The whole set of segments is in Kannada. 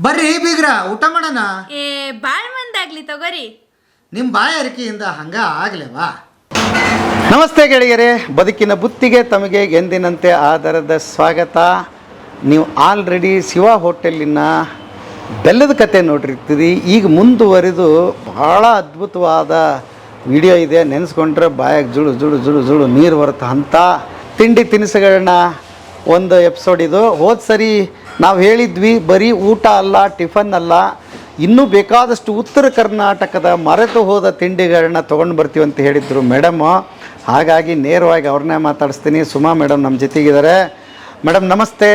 ಬರ್ರಿ ಬೀಗ್ರ ಊಟ ಮಾಡೋಣ. ಬಾಳ್ ಮಂದಾಗ್ಲಿ ತಗೋರಿ. ನಿಮ್ಮ ಬಾಯ ಅರಿಕೆಯಿಂದ ಹಂಗ ಆಗ್ಲೇವಾ? ನಮಸ್ತೆ ಗೆಳೆಯರೇ, ಬದುಕಿನ ಬುತ್ತಿಗೆ ತಮಗೆ ಎಂದಿನಂತೆ ಆಧಾರದ ಸ್ವಾಗತ. ನೀವು ಆಲ್ರೆಡಿ ಶಿವ ಹೋಟೆಲಿನ ಬೆಲ್ಲದ ಕತೆ ನೋಡಿರ್ತೀರಿ. ಈಗ ಮುಂದುವರಿದು ಭಾಳ ಅದ್ಭುತವಾದ ವಿಡಿಯೋ ಇದೆ. ನೆನೆಸ್ಕೊಂಡ್ರೆ ಬಾಯಾಗ ಜುಳು ಜುಳು ಜುಳು ಜುಳು ನೀರು ಬರುತ್ತೆ ಅಂಥ ತಿಂಡಿ ತಿನಿಸುಗಳನ್ನ ಒಂದು ಎಪಿಸೋಡ್ ಇದು. ಹೋದ ಸರಿ ನಾವು ಹೇಳಿದ್ವಿ ಬರೀ ಊಟ ಅಲ್ಲ, ಟಿಫನ್ ಅಲ್ಲ, ಇನ್ನೂ ಬೇಕಾದಷ್ಟು ಉತ್ತರ ಕರ್ನಾಟಕದ ಮರೆತು ಹೋದ ತಿಂಡಿಗಳನ್ನ ತೊಗೊಂಡು ಬರ್ತೀವಿ ಅಂತ ಹೇಳಿದರು ಮೇಡಮ್ಮು. ಹಾಗಾಗಿ ನೇರವಾಗಿ ಅವ್ರನ್ನೇ ಮಾತಾಡಿಸ್ತೀನಿ. ಸುಮಾ ಮೇಡಮ್ ನಮ್ಮ ಜೊತೆಗಿದ್ದಾರೆ. ಮೇಡಮ್ ನಮಸ್ತೆ.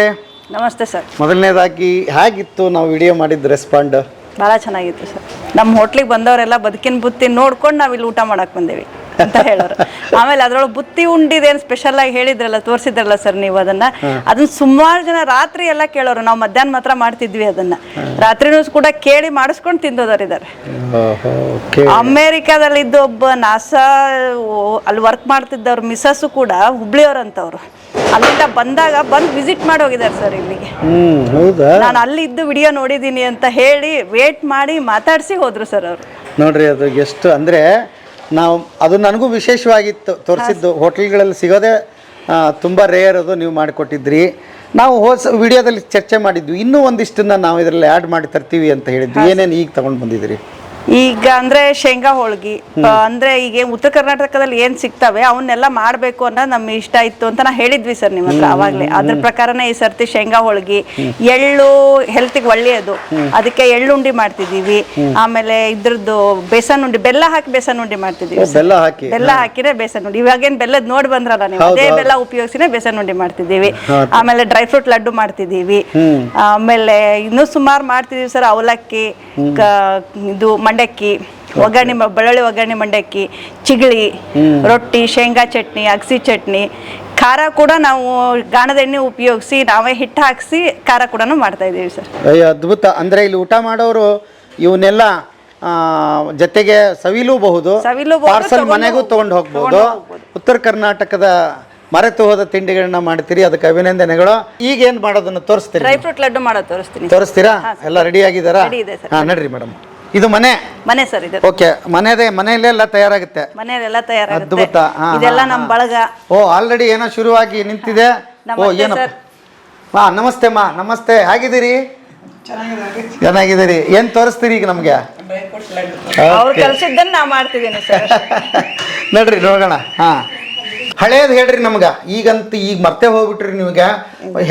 ನಮಸ್ತೆ ಸರ್. ಮೊದಲನೇದಾಗಿ ಹೇಗಿತ್ತು ನಾವು ವಿಡಿಯೋ ಮಾಡಿದ್ದು ರೆಸ್ಪಾಂಡ್? ಭಾಳ ಚೆನ್ನಾಗಿತ್ತು ಸರ್. ನಮ್ಮ ಹೋಟ್ಲಿಗೆ ಬಂದವರೆಲ್ಲ ಬದುಕಿನ ಬುತ್ತಿ ನೋಡ್ಕೊಂಡು ನಾವು ಇಲ್ಲಿ ಊಟ ಮಾಡಕ್ಕೆ ಬಂದೇವಿ ಅಂತ ಹೇಳೋರು. ಆಮೇಲೆ ಅದ್ರೊಳಗೆ ಬುತ್ತಿ ಉಂಡಿದೇನು ಸ್ಪೆಷಲ್ ಆಗಿ ಹೇಳಿದ್ರಲ್ಲ, ತೋರಿಸಿದ್ರಲ್ಲ ಸರ್ ನೀವು ಅದನ್ನ ಸುಮಾರು ಜನ ರಾತ್ರಿ ಎಲ್ಲ ಕೇಳೋರು. ನಾವು ಮಧ್ಯಾಹ್ನ ಮಾತ್ರ ಮಾಡ್ತಿದ್ವಿ ಅದನ್ನ, ರಾತ್ರಿನೂ ಕೂಡ ಕೇಳಿ ಮಾಡಿಸ್ಕೊಂಡು ತಿಂದೋದರಿದ್ದಾರೆ. ಅಮೇರಿಕಾದಲ್ಲಿದ್ದ ಒಬ್ಬ ನಾಸಾ ಅಲ್ಲಿ ವರ್ಕ್ ಮಾಡ್ತಿದ್ದವ್ರು ಮಿಸಸ್ಸು ಕೂಡ ಹುಬ್ಳಿಯವ್ರಂತವ್ರು, ಅಲ್ಲಿಂದ ಬಂದು ವಿಸಿಟ್ ಮಾಡಿ ಹೋಗಿದ್ದಾರೆ ಸರ್ ಇಲ್ಲಿಗೆ. ನಾನು ಅಲ್ಲಿ ಇದ್ದು ವಿಡಿಯೋ ನೋಡಿದ್ದೀನಿ ಅಂತ ಹೇಳಿ ವೇಟ್ ಮಾಡಿ ಮಾತಾಡಿಸಿ ಹೋದ್ರು ಸರ್ ಅವರು. ನೋಡ್ರಿ ಅದು ಎಷ್ಟು ಅಂದರೆ ನಾವು ಅದು ನನಗೂ ವಿಶೇಷವಾಗಿತ್ತು ತೋರಿಸಿದ್ದು. ಹೋಟೆಲ್ಗಳಲ್ಲಿ ಸಿಗೋದೇ ತುಂಬ ರೇರ್, ಅದು ನೀವು ಮಾಡಿಕೊಟ್ಟಿದ್ರಿ. ನಾವು ವಿಡಿಯೋದಲ್ಲಿ ಚರ್ಚೆ ಮಾಡಿದ್ವಿ, ಇನ್ನೂ ಒಂದಿಷ್ಟನ್ನು ನಾವು ಇದರಲ್ಲಿ ಆ್ಯಡ್ ಮಾಡಿ ತರ್ತೀವಿ ಅಂತ ಹೇಳಿದ್ವಿ. ಏನೇನು ಈಗ ತೊಗೊಂಡು ಬಂದಿದ್ದೀರಿ? ಈಗ ಅಂದ್ರೆ ಶೇಂಗಾ ಹೋಳ್ಗಿ, ಅಂದ್ರೆ ಈಗ ಉತ್ತರ ಕರ್ನಾಟಕದಲ್ಲಿ ಏನ್ ಸಿಗ್ತವೆ ಅವನ್ನೆಲ್ಲ ಮಾಡ್ಬೇಕು ಅನ್ನೋದು ನಮ್ಗೆ ಇಷ್ಟ ಇತ್ತು ಅಂತ ನಾ ಹೇಳಿದ್ವಿ ಸರ್ ನಿಮ್ಮ ಹತ್ರ ಅವಾಗ್ಲೇ. ಅದ್ರ ಪ್ರಕಾರನೇ ಈ ಸರ್ತಿ ಶೇಂಗಾ ಹೋಳ್ಗಿ, ಎಳ್ಳು ಹೆಲ್ತಿಗೆ ಒಳ್ಳೆಯದು, ಅದಕ್ಕೆ ಎಳ್ಳುಂಡಿ ಮಾಡ್ತಿದೀವಿ. ಆಮೇಲೆ ಇದ್ರದ್ದು ಬೇಸನ್ ಉಂಡಿ, ಬೆಲ್ಲ ಹಾಕಿ ಬೇಸನ್ ಉಂಡಿ ಮಾಡ್ತಿದೀವಿ. ಬೆಲ್ಲ ಹಾಕಿನೇ ಬೇಸನ್ ಉಂಡಿ. ಇವಾಗೇನ್ ಬೆಲ್ಲದ ನೋಡಿ ಬಂದ್ರಲ್ಲ ನೀವು, ಅದೇ ಬೆಲ್ಲ ಉಪಯೋಗಿಸಿನೇ ಬೇಸನ್ ಉಂಡಿ ಮಾಡ್ತಿದೀವಿ. ಆಮೇಲೆ ಡ್ರೈ ಫ್ರೂಟ್ ಲಡ್ಡು ಮಾಡ್ತಿದೀವಿ. ಆಮೇಲೆ ಇನ್ನೂ ಸುಮಾರು ಮಾಡ್ತಿದೀವಿ ಸರ್. ಅವಲಕ್ಕಿ, ಇದು ಮಂಡಕ್ಕಿ, ಒಗ್ಗರಣೆ, ಬೆಳ್ಳುಳ್ಳಿ ಒಗ್ಗರಣೆ ಮಂಡಕ್ಕಿ, ಚಿಗಳಿ, ರೊಟ್ಟಿ, ಶೇಂಗಾ ಚಟ್ನಿ, ಅಗಸಿ ಚಟ್ನಿ, ಖಾರ ಕೂಡ ನಾವು ಗಾಣದ ಎಣ್ಣೆ ಉಪಯೋಗಿಸಿ ನಾವೇ ಹಿಟ್ಟು ಹಾಕಿಸಿ ಖಾರ ಕೂಡ ಮಾಡ್ತಾ ಇದ್ದೀವಿ ಸರ್. ಅದ್ಭುತ. ಅಂದರೆ ಇಲ್ಲಿ ಊಟ ಮಾಡೋರು ಇವನ್ನೆಲ್ಲ ಜೊತೆಗೆ ಸವಿಲೂಬಹುದು, ಪಾರ್ಸಲ್ ಮನೆಗೂ ತಗೊಂಡು ಹೋಗ್ಬೋದು. ಉತ್ತರ ಕರ್ನಾಟಕದ ಮರೆತು ಹೋದ ತಿಂಡಿಗಳನ್ನ ಮಾಡ್ತೀರಿ, ಅದಕ್ಕೆ ಅಭಿನಂದನೆಗಳು. ಈಗ ಏನ್ ಮಾಡೋದನ್ನ ತೋರಿಸ್ತೀರಿ? ಡ್ರೈ ಫ್ರೂಟ್ ಲಡ್ಡು ಮಾಡೋದು ತೋರಿಸ್ತೀನಿ. ತೋರಿಸ್ತೀರಾ? ಎಲ್ಲ ರೆಡಿ ಆಗಿದಾರಾ? ಹಾ, ನಡ್ರಿ ಮೇಡಮ್. ಇದು ಮನೆ ಸರ್. ಇದು ಓಕೆ, ಮನೆಯಲ್ಲೆಲ್ಲ ತಯಾರಾಗುತ್ತೆ. ಮನೆಯಲ್ಲೆಲ್ಲ ತಯಾರಾಗುತ್ತೆ. ಅದ್ಭುತ. ಇದೆಲ್ಲ ನಮ್ಮ ಬಳಗ. ಓ, ಆಲ್ರೆಡಿ ಏನೋ ಶುರುವಾಗಿ ನಿಂತಿದೆ. ಓ, ಏನಪ್ಪ. ನಮಸ್ತೆ ಮಾ, ನಮಸ್ತೆ. ಹೇಗಿದ್ದೀರಿ? ಚೆನ್ನಾಗಿದ್ದೀರಿ. ಏನ್ ತೋರಿಸ್ತೀರಿ ಈಗ ನಮ್ಗೆ? ಅವ್ರು ಕಲ್ಸಿದ್ದನ್ನ ನಾ ಮಾಡ್ತಿದ್ದೀನಿ ಸರ್. ನಡ್ರಿ ನೋಡೋಣ. ಹಾ, ಹಳೇದು ಹೇಳ್ರಿ ನಮ್ಗೆ. ಈಗಂತೂ ಈಗ ಮರ್ತೇ ಹೋಗ್ಬಿಟ್ರಿ ನಿಮ್ಗೆ.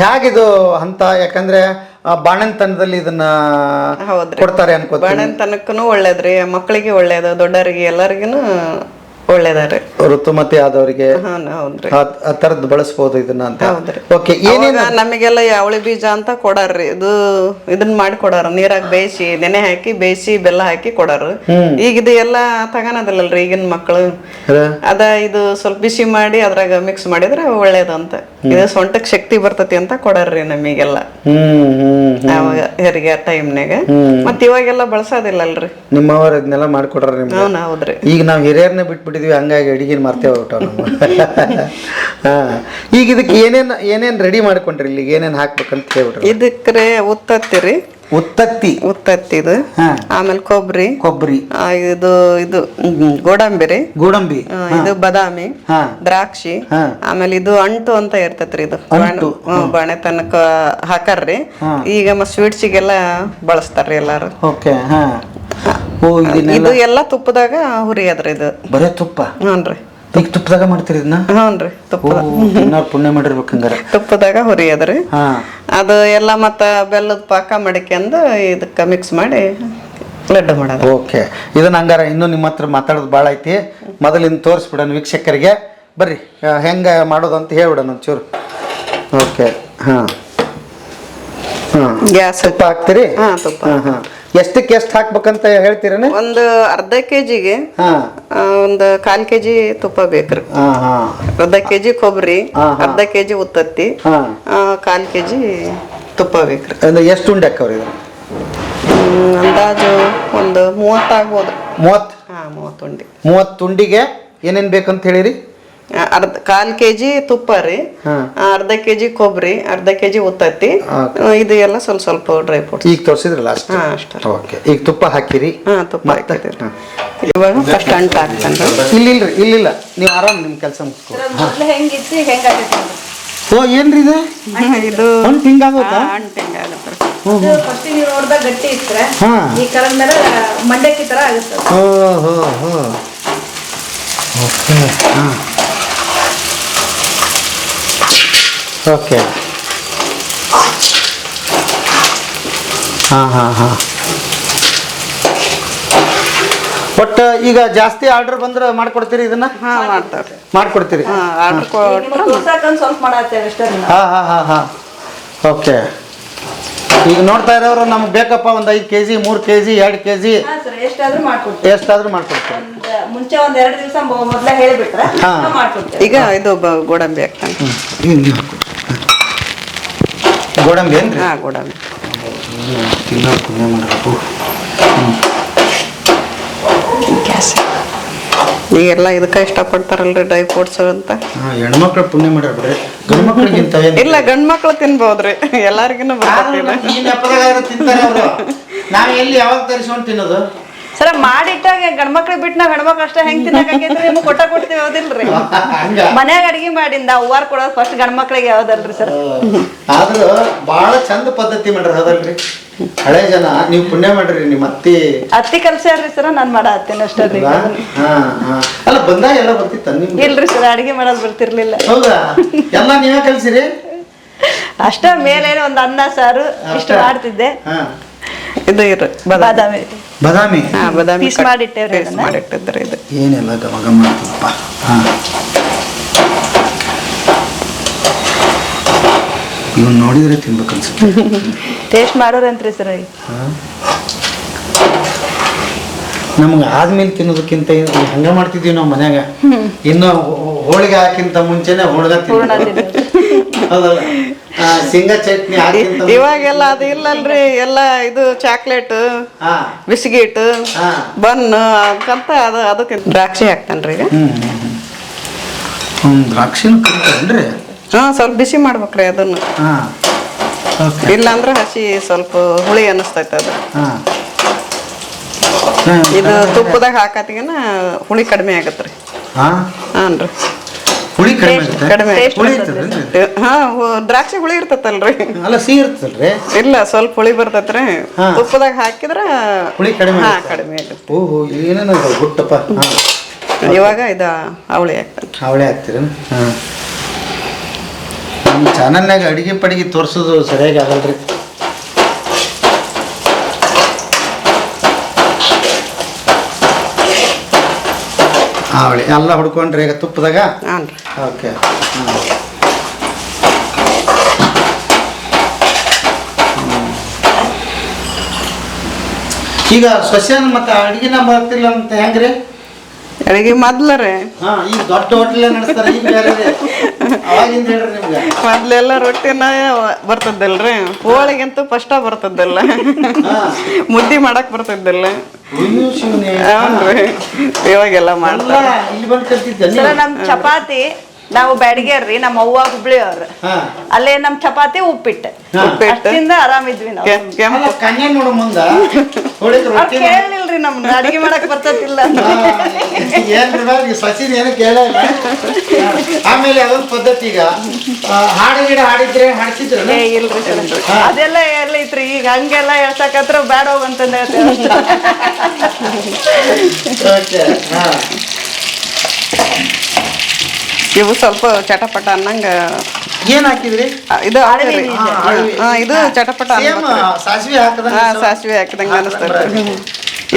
ಹೇಗಿದು ಅಂತ? ಯಾಕಂದ್ರೆ ಬಾಣಂತನದಲ್ಲಿ ಇದನ್ನ ಕೊಡ್ತಾರೆ ಅನ್ಕೋತೀನಿ. ಬಾಣಂತನಕ್ಕೂ ಒಳ್ಳೇದ್ರಿ, ಮಕ್ಕಳಿಗೆ ಒಳ್ಳೇದು, ದೊಡ್ಡವರಿಗೆ ಎಲ್ಲರಿಗೂ ಒಳ್ಳೇದಾರೆ. ಋತುಮತಿ ಆದವರಿಗೆ ಆ ತರದ್ ಬಳಸಬಹುದು ಇದನ್ನ ಅಂತ. ಓಕೆ, ಏನೇನು ನಮಗೆಲ್ಲ ಯಾವಳಿ ಬೀಜ ಅಂತ ಕೊಡಾರ್ರಿ. ಇದನ್ನ ಮಾಡಿ ಕೊಡಾರ, ನೀರಾಗ ಬೇಯಿಸಿ ನೆನೆ ಹಾಕಿ ಬೇಯಿಸಿ ಬೆಲ್ಲ ಹಾಕಿ ಕೊಡಾರ. ಈಗ ಇದು ಎಲ್ಲ ತಗೋನದಿಲ್ಲಲ್ರಿ ಈಗಿನ ಮಕ್ಕಳು. ಇದು ಸ್ವಲ್ಪ ಬಿಸಿ ಮಾಡಿ ಅದ್ರಾಗ ಮಿಕ್ಸ್ ಮಾಡಿದ್ರೆ ಒಳ್ಳೇದು ಅಂತ. ಇದು ಸೊಂಟಕ್ ಶಕ್ತಿ ಬರ್ತತಿ ಅಂತ ಕೊಡಾರ್ರಿ ನಮಗೆಲ್ಲ ಅವಾಗ ಹೆರಿಗೆ ಟೈಮ್ನಾಗ. ಮತ್ ಇವಾಗೆಲ್ಲ ಬಳಸೋದಿಲ್ಲಲ್ರಿ. ನಿಮ್ಮವ್ರ ಇದನ್ನೆಲ್ಲ ಮಾಡ್ಕೊಡ್ರ? ಹೌದ್ರಿ. ಈಗ ನಾವ್ ಹಿರಿಯರ್ನ ಬಿಟ್ಬಿಟ್ಟಿದ್ವಿ, ಹಂಗಾಗಿ ಅಡಿಗೆನ ಮರ್ತೇವೆ ಊಟ ನಮ್ಮ. ಈಗ ಇದಕ್ಕೆ ಏನೇನ್ ರೆಡಿ ಮಾಡ್ಕೊಂಡ್ರಿ? ಇಲ್ಲಿಗೆ ಏನೇನ್ ಹಾಕ್ಬೇಕಂತ ಹೇಳ್ಬಿಟ್ರಿ. ಇದಕ್ರೆ ಉತ್ತತ್ತಿರಿ, ಉತ್ತತ್ತಿದು, ಆಮೇಲೆ ಕೊಬ್ಬರಿ, ಇದು ಗೋಡಂಬಿ, ಇದು ಬಾದಾಮಿ, ದ್ರಾಕ್ಷಿ, ಆಮೇಲೆ ಇದು ಅಂಟು ಅಂತ ಇರ್ತೈತ್ರಿ. ಇದು ಬಾಣೆ ತನಕ ಹಾಕಾರ್ರಿ. ಈಗ ಸ್ವೀಟ್ಸಿಗೆಲ್ಲ ಬಳಸ್ತಾರ್ರಿ ಎಲ್ಲಾರು. ಇದು ಎಲ್ಲ ತುಪ್ಪದಾಗ ಹುರಿಯದ್ರಿ. ಇದು ಬರೇ ತುಪ್ಪ? ಹ್ಞೂನ್ರಿ. ಈಗ ತುಪ್ಪದಾಗ ಮಾಡ್ತೀರಿ ಇದನ್ನ? ಹ್ಞೂನ್ರಿ, ಪುಣ್ಯ ಮಾಡಿರ್ಬೇಕಂಗಾರ. ತುಪ್ಪದಾಗ ಹುರಿಯದ್ರಿ. ಅದು ಎಲ್ಲ ಮತ್ತ ಬೆಲ್ಲದ ಪಾಕ ಮಡಿಕೆಂದು ಇದಕ್ಕೆ ಮಿಕ್ಸ್ ಮಾಡಿ ಲಡ್ಡು ಮಾಡೋದು. ಓಕೆ, ಇದನ್ನ ಹಂಗಾರ ಇನ್ನೂ ನಿಮ್ಮ ಹತ್ರ ಮಾತಾಡೋದು ಭಾಳ ಐತಿ. ಮೊದಲಿಂದ ತೋರಿಸ್ಬಿಡೋಣ ವೀಕ್ಷಕರಿಗೆ. ಬರ್ರಿ, ಹೆಂಗ ಮಾಡೋದು ಅಂತ ಹೇಳ್ಬಿಡೋಣ ಒಂಚೂರು. ಓಕೆ, ಗ್ಯಾಸ್ ತುಪ್ಪ ಹಾಕ್ತೀರಿ? ತುಪ್ಪ. ಎಷ್ಟಕ್ಕೆ ಎಷ್ಟು ಹಾಕ್ಬೇಕಂತ ಹೇಳ್ತೀರೇನೆ? ಒಂದು ಅರ್ಧ ಕೆಜಿಗೆ ಒಂದು 1/4 ಕೆಜಿ ತುಪ್ಪ ಬೇಕ್ರಿ. ಅರ್ಧ ಕೆಜಿ ಕೊಬ್ಬರಿ, ಅರ್ಧ ಕೆಜಿ ಉತ್ತತ್ತಿ, 1/4 ಕೆಜಿ ತುಪ್ಪ ಬೇಕ್ರಿ. ಎಷ್ಟು ಉಂಡೆ ಹಾಕವ್ರಿ ಇದು? ಅಂದಾಜು ಒಂದು 30 ಆಗ್ಬೋದು. 30? 30 ಉಂಡೆ. 30 ಉಂಡಿಗೆ ಏನೇನ್ ಬೇಕಂತ ಹೇಳಿರಿ? ಕಾಲ್ ಕೆಜಿ ತುಪ್ಪ ರೀ, ಅರ್ಧ ಕೆಜಿ ಕೊಬ್ಬರಿ, ಅರ್ಧ ಕೆಜಿ ಉತ್ತತ್ತಿ, ಇದು ಎಲ್ಲ ಸ್ವಲ್ಪ ಸ್ವಲ್ಪ ಡ್ರೈ ಫ್ರೂಟ್ಸ್. ಈಗ ತೋರಿಸಿದ್ರಲ್ಲ ಅಷ್ಟೇ. ಅಷ್ಟೇ. ಓಕೆ, ಈಗ ತುಪ್ಪ ಹಾಕಿರಿ. ತುಪ್ಪ ಹಾಕಿದ್ದೀರಿ. ಇವಾಗ ಫಸ್ಟ್ ಅಂಟು ಹಾಕ್ತಾನೆ. ಇಲ್ಲ ನೀವು ಆರಾಮ್ ನಿಮ್ಮ ಕೆಲಸ ಮುಗಿಸ್ಕೊ. ಮೊದ್ಲು ಹೆಂಗಿತ್ತು ಈಗ ಹೆಂಗಾಗೈತಿ ಓ ಏನ್ರಿ ಇದು? ಇದು ಅಂಟು ಹಿಂಗಾಗುತ್ತಾ? ಅಂಟು ಹಿಂಗಾಗತ್ತೆ. ಫಸ್ಟ್ ನೀವು ನೋಡಿದಾಗ ಗಟ್ಟಿ ಇದ್ರೆ ಹಾ. ಈ ಕರದ ಮೇಲೆ ಮಂಡಕ್ಕಿ ತರ ಆಗುತ್ತೆ. ಓಹೋ ಓಕೆ. ಹಾಂ ಓಕೆ. ಹಾಂ ಬಟ್ ಈಗ ಜಾಸ್ತಿ ಆರ್ಡರ್ ಬಂದ್ರೆ ಮಾಡ್ಕೊಡ್ತೀರಿ ಇದನ್ನ? ಮಾಡ್ತಾರೆ, ಮಾಡ್ಕೊಡ್ತೀರಿ. ಆರ್ಡರ್ ಕೊಟ್ರೆ ತೋರ್ಸಾಕಂದ್ ಸ್ವಲ್ಪ ಮಾಡತ್ತೇವೆ ಅಷ್ಟೇ. ಹಾಂ ಓಕೆ. ಈಗ ನೋಡ್ತಾ ಇರೋರು ನಮ್ಗೆ ಬೇಕಪ್ಪ ಒಂದು 5 kg 3 kg 2 kg ಎಷ್ಟಾದ್ರೂ ಮಾಡ್ಕೊಡ್ತೀವಿ. ಎಷ್ಟಾದ್ರೂ ಮಾಡ್ಕೊಡ್ತೀರಿ. ಮುಂಚೆ ಒಂದ್ 2 ದಿವಸ ಮೊದ್ಲೇ ಹೇಳಿಬಿಟ್ರೆ ಹಾ. ಮಾಡ್ಕೊಡ್ತೀವಿ. ಈಗ ಇದು ಗೋಡಂಬಿ ಹಾಕ್ತಾನೆ. ಗೋಡಂಬಿ ಏನ್ರಿ? ಗೋಡಂಬಿ ಪುಣ್ಯ ಮಾಡಬೇಕು. ಗ್ಯಾಸ್ ಈಗೆಲ್ಲ ಇದಕ್ಕೆ ಇಷ್ಟಪಡ್ತಾರಲ್ರಿ ಡ್ರೈ ಫ್ರೂಟ್ಸ್ ಅಂತ. ಹೆಣ್ಮಕ್ಳು ಪುಣ್ಯ ಮಾಡ್ಯಾರ ಬಿಡ್ರಿ, ಗಂಡು ಮಕ್ಳಿಗಿಂತ ಇಲ್ಲ, ಗಂಡು ಮಕ್ಳು ತಿನ್ಬೋದ್ರಿ, ಎಲ್ಲಾರ್ಗಿನ್ನು ತಿಂತಾರೆ ಅವರು. ನಾವು ಎಲ್ಲಿ ಯಾವಾಗ ತರಿಸ್ಕೊಂಡು ತಿನ್ನೋದು? ಸರ ಮಾಡಿಟ್ಟಾಗ ಗಂಡ್ಮಕ್ಳಿಗೆ ಬಿಟ್ಟು ನಾವ್ ಹೆಣ್ಮಕ್ಳು ಅಷ್ಟೇ ಹೆಂಗ್ ತಿನ್ನಕಾಗೈತ್ರಿ? ನಿಮ್ಗೆ ಕೊಡ್ತೀವಿ ಹೌದಿಲ್ರಿ? ಮನ್ಯಾಗ ಅಡಿಗೆ ಮಾಡಿಂದ ಅವ್ವಾರ ಕೊಡೋದು ಫಸ್ಟ್ ಗಂಡ್ಮಕ್ಳಿಗೆ ಯಾವ್ದಲ್ರಿ ಸರ್? ಆದ್ರೂ ಬಹಳ ಚಂದ ಪದ್ಧತಿ ಮಾಡ್ರಿ ಹೌದಲ್ರಿ ಹಳೆ ಜನ. ನೀವು ಪುಣ್ಯ ಮಾಡ್ರಿ, ನಿಮ್ಮ ಅತ್ತಿ ಕಲ್ಸ್ಯಾರ್ರಿ ಸರ, ನಾನ್ ಮಾಡ ಹತ್ತೀನಿ ಅಷ್ಟೇ. ಅಲ್ಲ ಬಂದಾಗ ಎಲ್ಲ ಬರ್ತಿತ್ತ ನಿಮ್ಗೆ? ಇಲ್ರಿ ಸರ್, ಅಡಿಗೆ ಮಾಡೋದು ಬರ್ತಿರ್ಲಿಲ್ಲ. ಹೌದಾ? ಎಲ್ಲ ನೀವೇ ಕಲ್ಸಿರಿ? ಅಷ್ಟ ಮೇಲೆ ಒಂದ್ ಅನ್ನ ಸಾರು ಇಷ್ಟು ಮಾಡ್ತಿದ್ದೆ. ಇದು ಬಾದಾಮಿ ಬಾದಾಮಿ ಬಾದಾಮಿ ಪೀಸ್ ಮಾಡಿಟ್ಟೇವ್ರಿ. ಮಾಡಿಟ್ಟಿದ್ರಿ. ಇದು ಏನೆಲ್ಲ ಗಮಗ ಮಾಡ್ತೀವಪ್ಪ. ಇವ್ನು ನೋಡಿದ್ರೆ ತಿನ್ಬೇಕು ಅನ್ಸುತ್ತೆ. ಟೇಸ್ಟ್ ಮಾಡೋರಂತ್ರಿ ಸರ್. ನಮ್ಗೆ ಆದ್ಮೇಲೆ ತಿನ್ನೋದಕ್ಕಿಂತ ಹಂಗ ಮಾಡ್ತಿದ್ವಿ ನಾವು ಮನ್ಯಾಗ. ಇನ್ನು ಹೋಳಿಗೆ ಹಾಕಿಂತ ಮುಂಚೆನೆ ಹೋಳ್ಗ ಹೌದಲ್ಲ, ಶೇಂಗಾ ಚಟ್ನಿ ಹಾಕಿಂತ. ಇವಾಗೆಲ್ಲ ಅದು ಇಲ್ಲಲ್ರಿ, ಎಲ್ಲ ಇದು ಚಾಕ್ಲೇಟ್, ಬಿಸ್ಕಿಟ್, ಬನ್ ಅಂತ ಅದಕ್ಕೆ ದ್ರಾಕ್ಷಿ ಹಾಕ್ತಾನ್ರಿ. ಈಗ ದ್ರಾಕ್ಷಿನೂ ಕರಿತಾರೇನ್ರಿ? ಸ್ವಲ್ಪ ಬಿಸಿ ಮಾಡ್ಬೇಕ್ರಿ ಅದನ್ನ. ಇಲ್ಲಾಂದ್ರೆ ಹಸಿ ಸ್ವಲ್ಪ ಹುಳಿ ಅನಿಸ್ತೈತೆ ಅದು. ಇದು ತುಪ್ಪದಾಗ ಹಾಕತಿಗನ ಹುಳಿ ಕಡಿಮೆ ಆಗತ್ರಿ. ಹಾನ್ರಿ, ಹುಳಿ ಕಡಿಮೆ. ದ್ರಾಕ್ಷಿ ಹುಳಿ ಇರ್ತೈತಲ್ರಿ? ಅಲ್ಲ ಸಿಹಿ ಇರ್ತಲ್ರಿ? ಇಲ್ಲ, ಸ್ವಲ್ಪ ಹುಳಿ ಬರ್ತೈತ್ರಿ. ತುಪ್ಪದಾಗ ಹಾಕಿದ್ರ ಹುಳಿ ಕಡಿಮೆ ಕಡಿಮೆ ಆಗತ್ತೆ. ಓಹೋ, ಏನೇನು ಗುಟ್ಟಪ್ಪ. ಇವಾಗ ಇದು ಅವಳಿ ಹಾಕ್ತಾನೆ. ಅವಳೆ ಹಾಕ್ತೀರ? ನಮ್ಮ ಚಾನಲ್ನಾಗ ಅಡಿಗೆ ಪಡಿಗೆ ತೋರಿಸೋದು ಸರಿಯಾಗಿ ಆಗಲ್ರಿ. ಅವಳಿ ಎಲ್ಲ ಹುಡ್ಕೊಂಡ್ರಿ ಈಗ ತುಪ್ಪದಾಗ? ಓಕೆ. ಈಗ ಸಸ್ಯಾನ ಮತ್ತೆ ಅಡಿಗೆನ ಬರ್ತಿಲ್ಲ ಅಂತ ಹೆಂಗ್ರಿ? ಅಡಿಗೆ ಮೊದ್ಲರೇ ಈಗ ದೊಡ್ಡ ಹೋಟೆಲ್ ನಡೆಸ್ತಾರೆ. ಈಗ ಬೇರೆ ಅವಾಗಿಂದ ಹೇಳ್ರಿ ನಿಮ್ಗೆ. ಮೊದ್ಲೆಲ್ಲ ರೊಟ್ಟಿನ ಬರ್ತದಲ್ರಿ, ಹೋಳಿಗಂತೂ ಫಸ್ಟ್ ಬರ್ತದಲ್ಲ, ಮುದ್ದಿ ಮಾಡಕ್ ಬರ್ತದಿಲ್ಲ. ಇವಾಗೆಲ್ಲ ಮಾಡ್ತಾರೆ. ಇಲ್ಲಿ ಬಂದು ಕಲ್ತಿದ್ದೆ. ನಮ್ ಚಪಾತಿ ನಾವು ಬ್ಯಾಡಗೇರ್ರಿ, ನಮ್ಮ ಅವ್ವ ಹುಬ್ಳಿ ಅವ್ರ, ಅಲ್ಲೇ ನಮ್ ಚಪಾತಿ ಉಪ್ಪಿಟ್ಟು ಅಷ್ಟಿಂದ ಆರಾಮಿದ್ವಿ ನಾವು. ಕನ್ಯಾ ನೋಡು ಮುಂದ ಕೇಳಿಲ್ರಿ ನಮ್ದು ಅಡಿಗೆ ಮಾಡಕ್ ಬರ್ತತಿಲ್ಲ. ಸಚಿನ್ ಏನು ಕೇಳ. ಆಮೇಲೆ ಅದೊಂದು ಪದ್ಧತಿ. ಈಗ ಹಾಡು ಗಿಡ ಹಾಡಿದ್ರೆ ಹಾಡ್ತಿದ್ರು? ಇಲ್ರಿ ಸರ್, ಅದೆಲ್ಲ ಎಲ್ಲ ಐತ್ರಿ. ಈಗ ಹಂಗೆಲ್ಲ ಹೇಳ್ಸಕತ್ರ ಬ್ಯಾಡ ಹೋಗಂತಂದ ಹೇಳ್ತೇವೆ. ಇವು ಸ್ವಲ್ಪ ಚಟಪಟ ಅನ್ನಂಗ ಏನ್ ಹಾಕಿದ್ರಿ? ಇದು ಇದು ಚಟಪಟ ಸಾಸಿವೆ ಹಾಕದ? ಸಾಸಿವೆ ಹಾಕಿದಂಗ ಅನಿಸ್ತೈತಿ.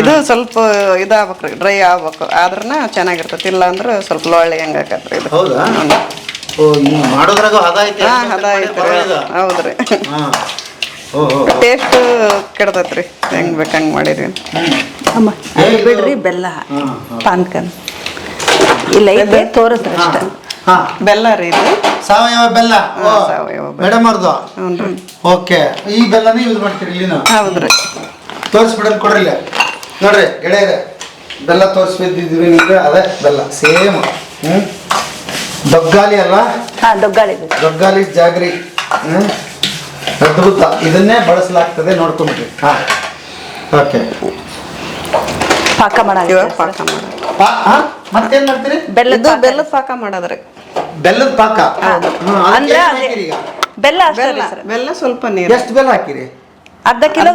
ಇದು ಸ್ವಲ್ಪ ಇದಾಗ್ಬೇಕ್ರಿ, ಡ್ರೈ ಆಗ್ಬೇಕು, ಆದ್ರನ ಚೆನ್ನಾಗಿರ್ತೈತಿ. ಇಲ್ಲ ಅಂದ್ರೆ ಸ್ವಲ್ಪ ಲೊಳ್ಳಿ ಹಂಗ ಹಾಕತ್ರಿ ಇದು. ಹೌದಾ? ಮಾಡೋದ್ರಾಗ ಹದ ಐತಿ? ಹೌದ್ರಿ. ಟೇಸ್ಟ್ ಕೆಡ್ತೈತ್ರಿ, ಹೆಂಗ್ ಬೇಕ ಹಂಗ್ ಮಾಡಿರಿ. ಬಿಡ್ರಿ ಬೆಲ್ಲ ಪಾನ್ಕನ್ ಇಲ್ಲ ಇದೆ ತೋರಿಸ್ರಿ ಅಷ್ಟ. ಬೆಲ್ಲ ರೀ ಇದು, ಸಾವಯವ ಬೆಲ್ಲ. ಸಾವಯವ ಮೇಡಮ್ ಅವ್ರದ್ದು? ಓಕೆ. ಈ ಬೆಲ್ಲನೇ ಯೂಸ್ ಮಾಡ್ತೀರಿ ಇಲ್ಲಿನ? ಹೌದ್ರಿ. ತೋರಿಸ್ಬಿಡಲ್ ಕೊಡ್ರಿ ಇಲ್ಲ ನೋಡ್ರಿ ಗೆಳೆಯರೆ, ಬೆಲ್ಲ ತೋರಿಸ್ಬಿದ್ದಿದ್ವಿ ನಿಮ್ಗೆ. ಅದೇ ಬೆಲ್ಲ ಸೇಮ್. ದೊಗ್ಗಾಲಿ ಅಲ್ಲ, ಹಾ ದೊಗ್ಗಾಳಿ ದೊಗ್ಗಾಲಿ ಜಾಗ್ರಿ. ಅದ್ಭುತ. ಇದನ್ನೇ ಬಳಸಲಾಗ್ತದೆ, ನೋಡ್ಕೊಂಬಿಟ್ರಿ. ಹಾ, ಓಕೆ. ಪಾಕ ಇವಾಗ ಮಾಡೋದು ಪಾಕ ಮಾಡೋದು. ಮತ್ತೇನ್ ಮಾಡ್ತೀರಿ? ಬೆಲ್ಲದ ಬೆಲ್ಲದ ಪಾಕ ಮಾಡೋದ್ರಿ. ಬೆಲ್ಲದ ಪಾಕ. ಅಂದ್ರೆ ಅದೇ ಬೆಲ್ಲ ಅಷ್ಟೇ ರೀ ಸರ್. ಬೆಲ್ಲ ಸ್ವಲ್ಪ ನೀರು. ಎಷ್ಟು ಬೆಲ್ಲ ಹಾಕಿರಿ? ಅರ್ಧ ಕಿಲೋ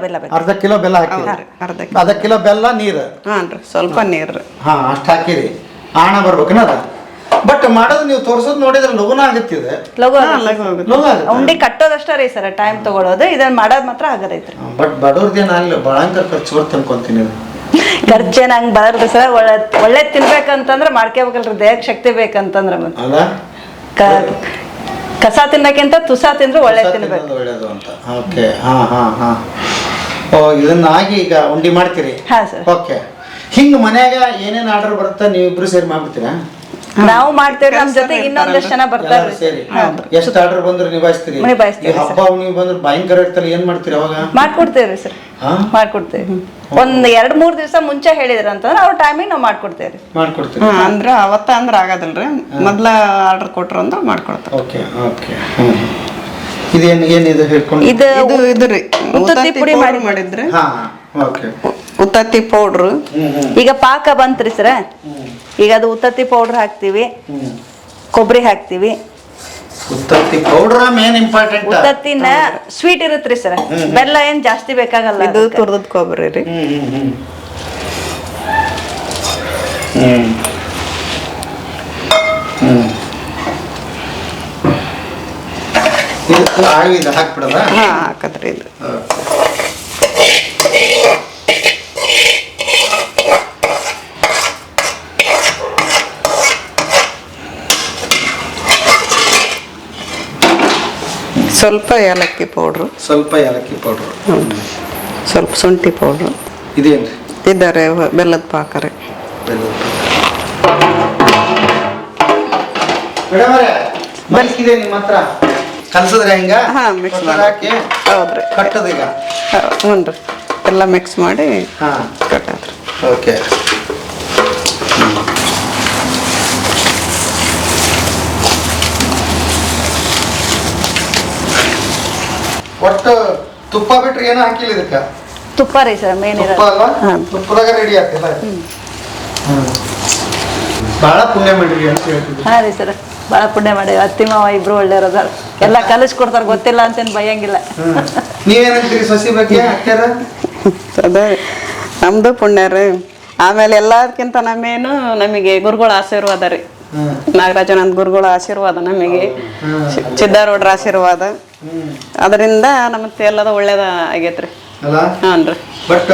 ಬೆಲ್ಲ ಬೇಕು. ಅರ್ಧ ಕಿಲೋ ಬೆಲ್ಲ ಹಾಕಿರಿ. ಅರ್ಧ ಕಿಲೋ ಬೆಲ್ಲ, ನೀರು. ಹಾನ್ರಿ, ಸ್ವಲ್ಪ ನೀರು. ಹಾ, ಅಷ್ಟು ಹಾಕಿರಿ. ಆಣ ಬರ್ಬೇಕನ ಅದ. ಬಟ್ ಮಾಡೋದು ನೀವು ತೋರ್ಸೋದು ನೋಡಿದ್ರೆ ಲಘುನ ಆಗುತ್ತಿದೆ. ಲಘು ಲಘು ಆಗುತ್ತೆ. ಉಂಡಿ ಕಟ್ಟೋದಷ್ಟೇ ರೀ ಸರ್ ಟೈಮ್ ತಗೊಳ್ಳೋದು. ಇದನ್ನ ಮಾಡೋದು ಮಾತ್ರ ಆಗದೈತ್ರಿ. ಬಟ್ ಬಡವ್ರದೇನ ಅಲ್ಲಿ ಭಯಂಕರ ಖರ್ಚು ಬರುತ್ತೆ ಅನ್ಕೊಂತೀನಿ. ಖರ್ಚೇನ ಹಂಗ್ ಬರಲ್ರಿ ಸರ್. ಒಳ್ಳೆ ತಿನ್ಬೇಕಂತಂದ್ರೆ ಮಾಡ್ಕೋಬೇಕಲ್ರಿ, ದೇಹಕ್ಕೆ ಶಕ್ತಿ ಬೇಕಂತಂದ್ರೆ. ಅಲ್ಲ, ಕಸ ತಿನ್ನಕ್ಕಿಂತ ತುಸ ತಿಂದ್ರೆ ಒಳ್ಳೆ ತಿನ್ಬೇಕು. ಒಳ್ಳೇದು ಅಂತ. ಓಕೆ. ಹಾ ಹಾ ಹಾ. ಓ, ಇದನ್ನಾಗಿ ಈಗ ಉಂಡಿ ಮಾಡ್ತೀರಿ? ಹಾ ಸರ್. ಓಕೆ. ಹಿಂಗ ಮನ್ಯಾಗ ಏನೇನ್ ಆರ್ಡರ್ ಬರುತ್ತಾ ನೀವಿಬ್ರು ಸೇರಿ ಮಾಡ್ಬಿಡ್ತೀರಾ? ನಾವು ಮಾಡ್ತೇವ್ರಿ, ನಮ್ ಜೊತೆ ಇನ್ನೊಂದಷ್ಟು ಜನ ಬರ್ತಾರೆ. ಸೇರಿ ಎಷ್ಟು ಆರ್ಡರ್ ಬಂದ್ರು ನಿಭಾಯಿಸ್ತೀರಿ? ಈ ಹಬ್ಬ ನೀವು ಬಂದ್ರೆ ಭಯಂಕರ ಇರ್ತಾರೆ, ಏನ್ ಮಾಡ್ತೀರಿ ಅವಾಗ? ಮಾಡ್ಕೊಡ್ತೇವ್ರಿ ಸರ್, ಮಾಡ್ಕೊಡ್ತೇವೆ. ಒಂದ್ 2-3 ದಿವಸ ಮುಂಚೆ ಹೇಳಿದ್ರ ಅಂತಂದ್ರೆ ಅವ್ರ ಟೈಮಿಗೆ ನಾವು ಮಾಡ್ಕೊಡ್ತೇವ್ರಿ. ಮಾಡ್ಕೊಡ್ತೀವಿ ಅಂದ್ರ ಅವತ್ತ ಅಂದ್ರ ಆಗದಲ್ರಿ, ಮೊದ್ಲ ಆರ್ಡರ್ ಕೊಟ್ರು ಅಂದ್ರ ಮಾಡ್ಕೊಡ್ತಾರ. Okay okay. ಏನಿದು ಹೇಳ್ಕೊಂಡು? ಇದು ಇದ್ರಿ ಉತ್ತತ್ತಿ ಪುಡಿ ಮಾಡಿದ್ರಿ. ಹಾ, ಓಕೆ. ಉತ್ತತ್ತಿ ಪೌಡ್ರು. ಈಗ ಪಾಕ ಬಂತ್ರಿ ಸರ, ಈಗ ಅದು ಉತ್ತತ್ತಿ ಪೌಡರ್ ಹಾಕ್ತಿವಿ, ಕೊಬ್ಬರಿ ಹಾಕ್ತಿವಿ. ಉತ್ತತ್ತಿ ಪೌಡರ್ ಮೇನ್ ಇಂಪಾರ್ಟೆಂಟ್. ಉತ್ತತ್ತಿನ ಸ್ವೀಟ್ ಇರುತ್ತ್ರಿ ಸರ್, ಬೆಲ್ಲ ಏನ್ ಜಾಸ್ತಿ ಬೇಕಾಗಲ್ಲ. ಇದು ತುರ್ದದ್ ಕೊಬ್ಬರಿ ರೀ. ಇದು ಹಾಕ್ಬಿಡದ? ಹಾ, ಹಾಕದ್ರಿ. ಇದು ಸ್ವಲ್ಪ ಏಲಕ್ಕಿ ಪೌಡ್ರು. ಸ್ವಲ್ಪ ಏಲಕ್ಕಿ ಪೌಡ್ರು. ಸ್ವಲ್ಪ ಶುಂಠಿ ಪೌಡ್ರು. ಇದೇನ್ರಿ? ಇದ್ದಾರೆ ಬೆಲ್ಲದ ಪಾಕ ರೀ. ಇದೆ ನಿಮ್ಮ ಹತ್ರ ಕಲ್ಸಿದ್ರೆ ಹಿಂಗ? ಹಾ, ಮಿಕ್ಸ್ ಹಾಕಿ. ಹೌದ್ರಿ, ಕಟ್ಟದ ಈಗ? ಹ್ಞೂ ರೀ, ಎಲ್ಲ ಮಿಕ್ಸ್ ಮಾಡಿ ಹಾ ಕಟ್ಟದ್ರಿ. ಓಕೆ. ಒಟ್ಟು ತುಪ್ಪ ಬಿಟ್ರೆ ಏನೋ ಹಾಕಿಲ್ಲ ಇದಕ್ಕ? ತುಪ್ಪ ರೀ ಸರ್ ಮೇನ್ ತುಪ್ಪ ಅಲ್ವಾ? ತುಪ್ಪದಾಗ ರೆಡಿ ಆಗ್ತದೆ. ಬಹಳ ಪುಣ್ಯ ಮಾಡಿರಿ ಅಂತ ಹೇಳ್ತಿದ್ವಿ. ಹಾ ರೀ ಸರ್, ಬಹಳ ಪುಣ್ಯ ಮಾಡಿ. ಅತ್ತಿ ಮಾವ ಇಬ್ರು ಒಳ್ಳೆಯವ್ರದಾರ, ಎಲ್ಲ ಕಲಿಸ್ಕೊಡ್ತಾರ, ಗೊತ್ತಿಲ್ಲ ಅಂತೇನು ಭಯಂಗಿಲ್ಲ. ನೀವೇನಂತೀರಿ ಸೊಸಿ ಬಗ್ಗೆ ಅಕ್ಕ್ಯಾರ? ಅದೇ ನಮ್ದು ಪುಣ್ಯ ರೀ. ಆಮೇಲೆ ಎಲ್ಲದಕ್ಕಿಂತ ನಮ್ಮೇನು ನಮಗೆ ಗುರುಗಳ ಆಶೀರ್ವಾದ ರೀ. ನಾಗರಾಜನಂದ ಗುರುಗಳ ಆಶೀರ್ವಾದ ನಮಗೆ, ಸಿದ್ದಾರೂಢರ ಆಶೀರ್ವಾದ. ಅದರಿಂದ ನಮಗೆ ಎಲ್ಲದ ಒಳ್ಳೇದ ಆಗೇತ್ರಿ. ಹಾನ್ರಿ. ಬಟ್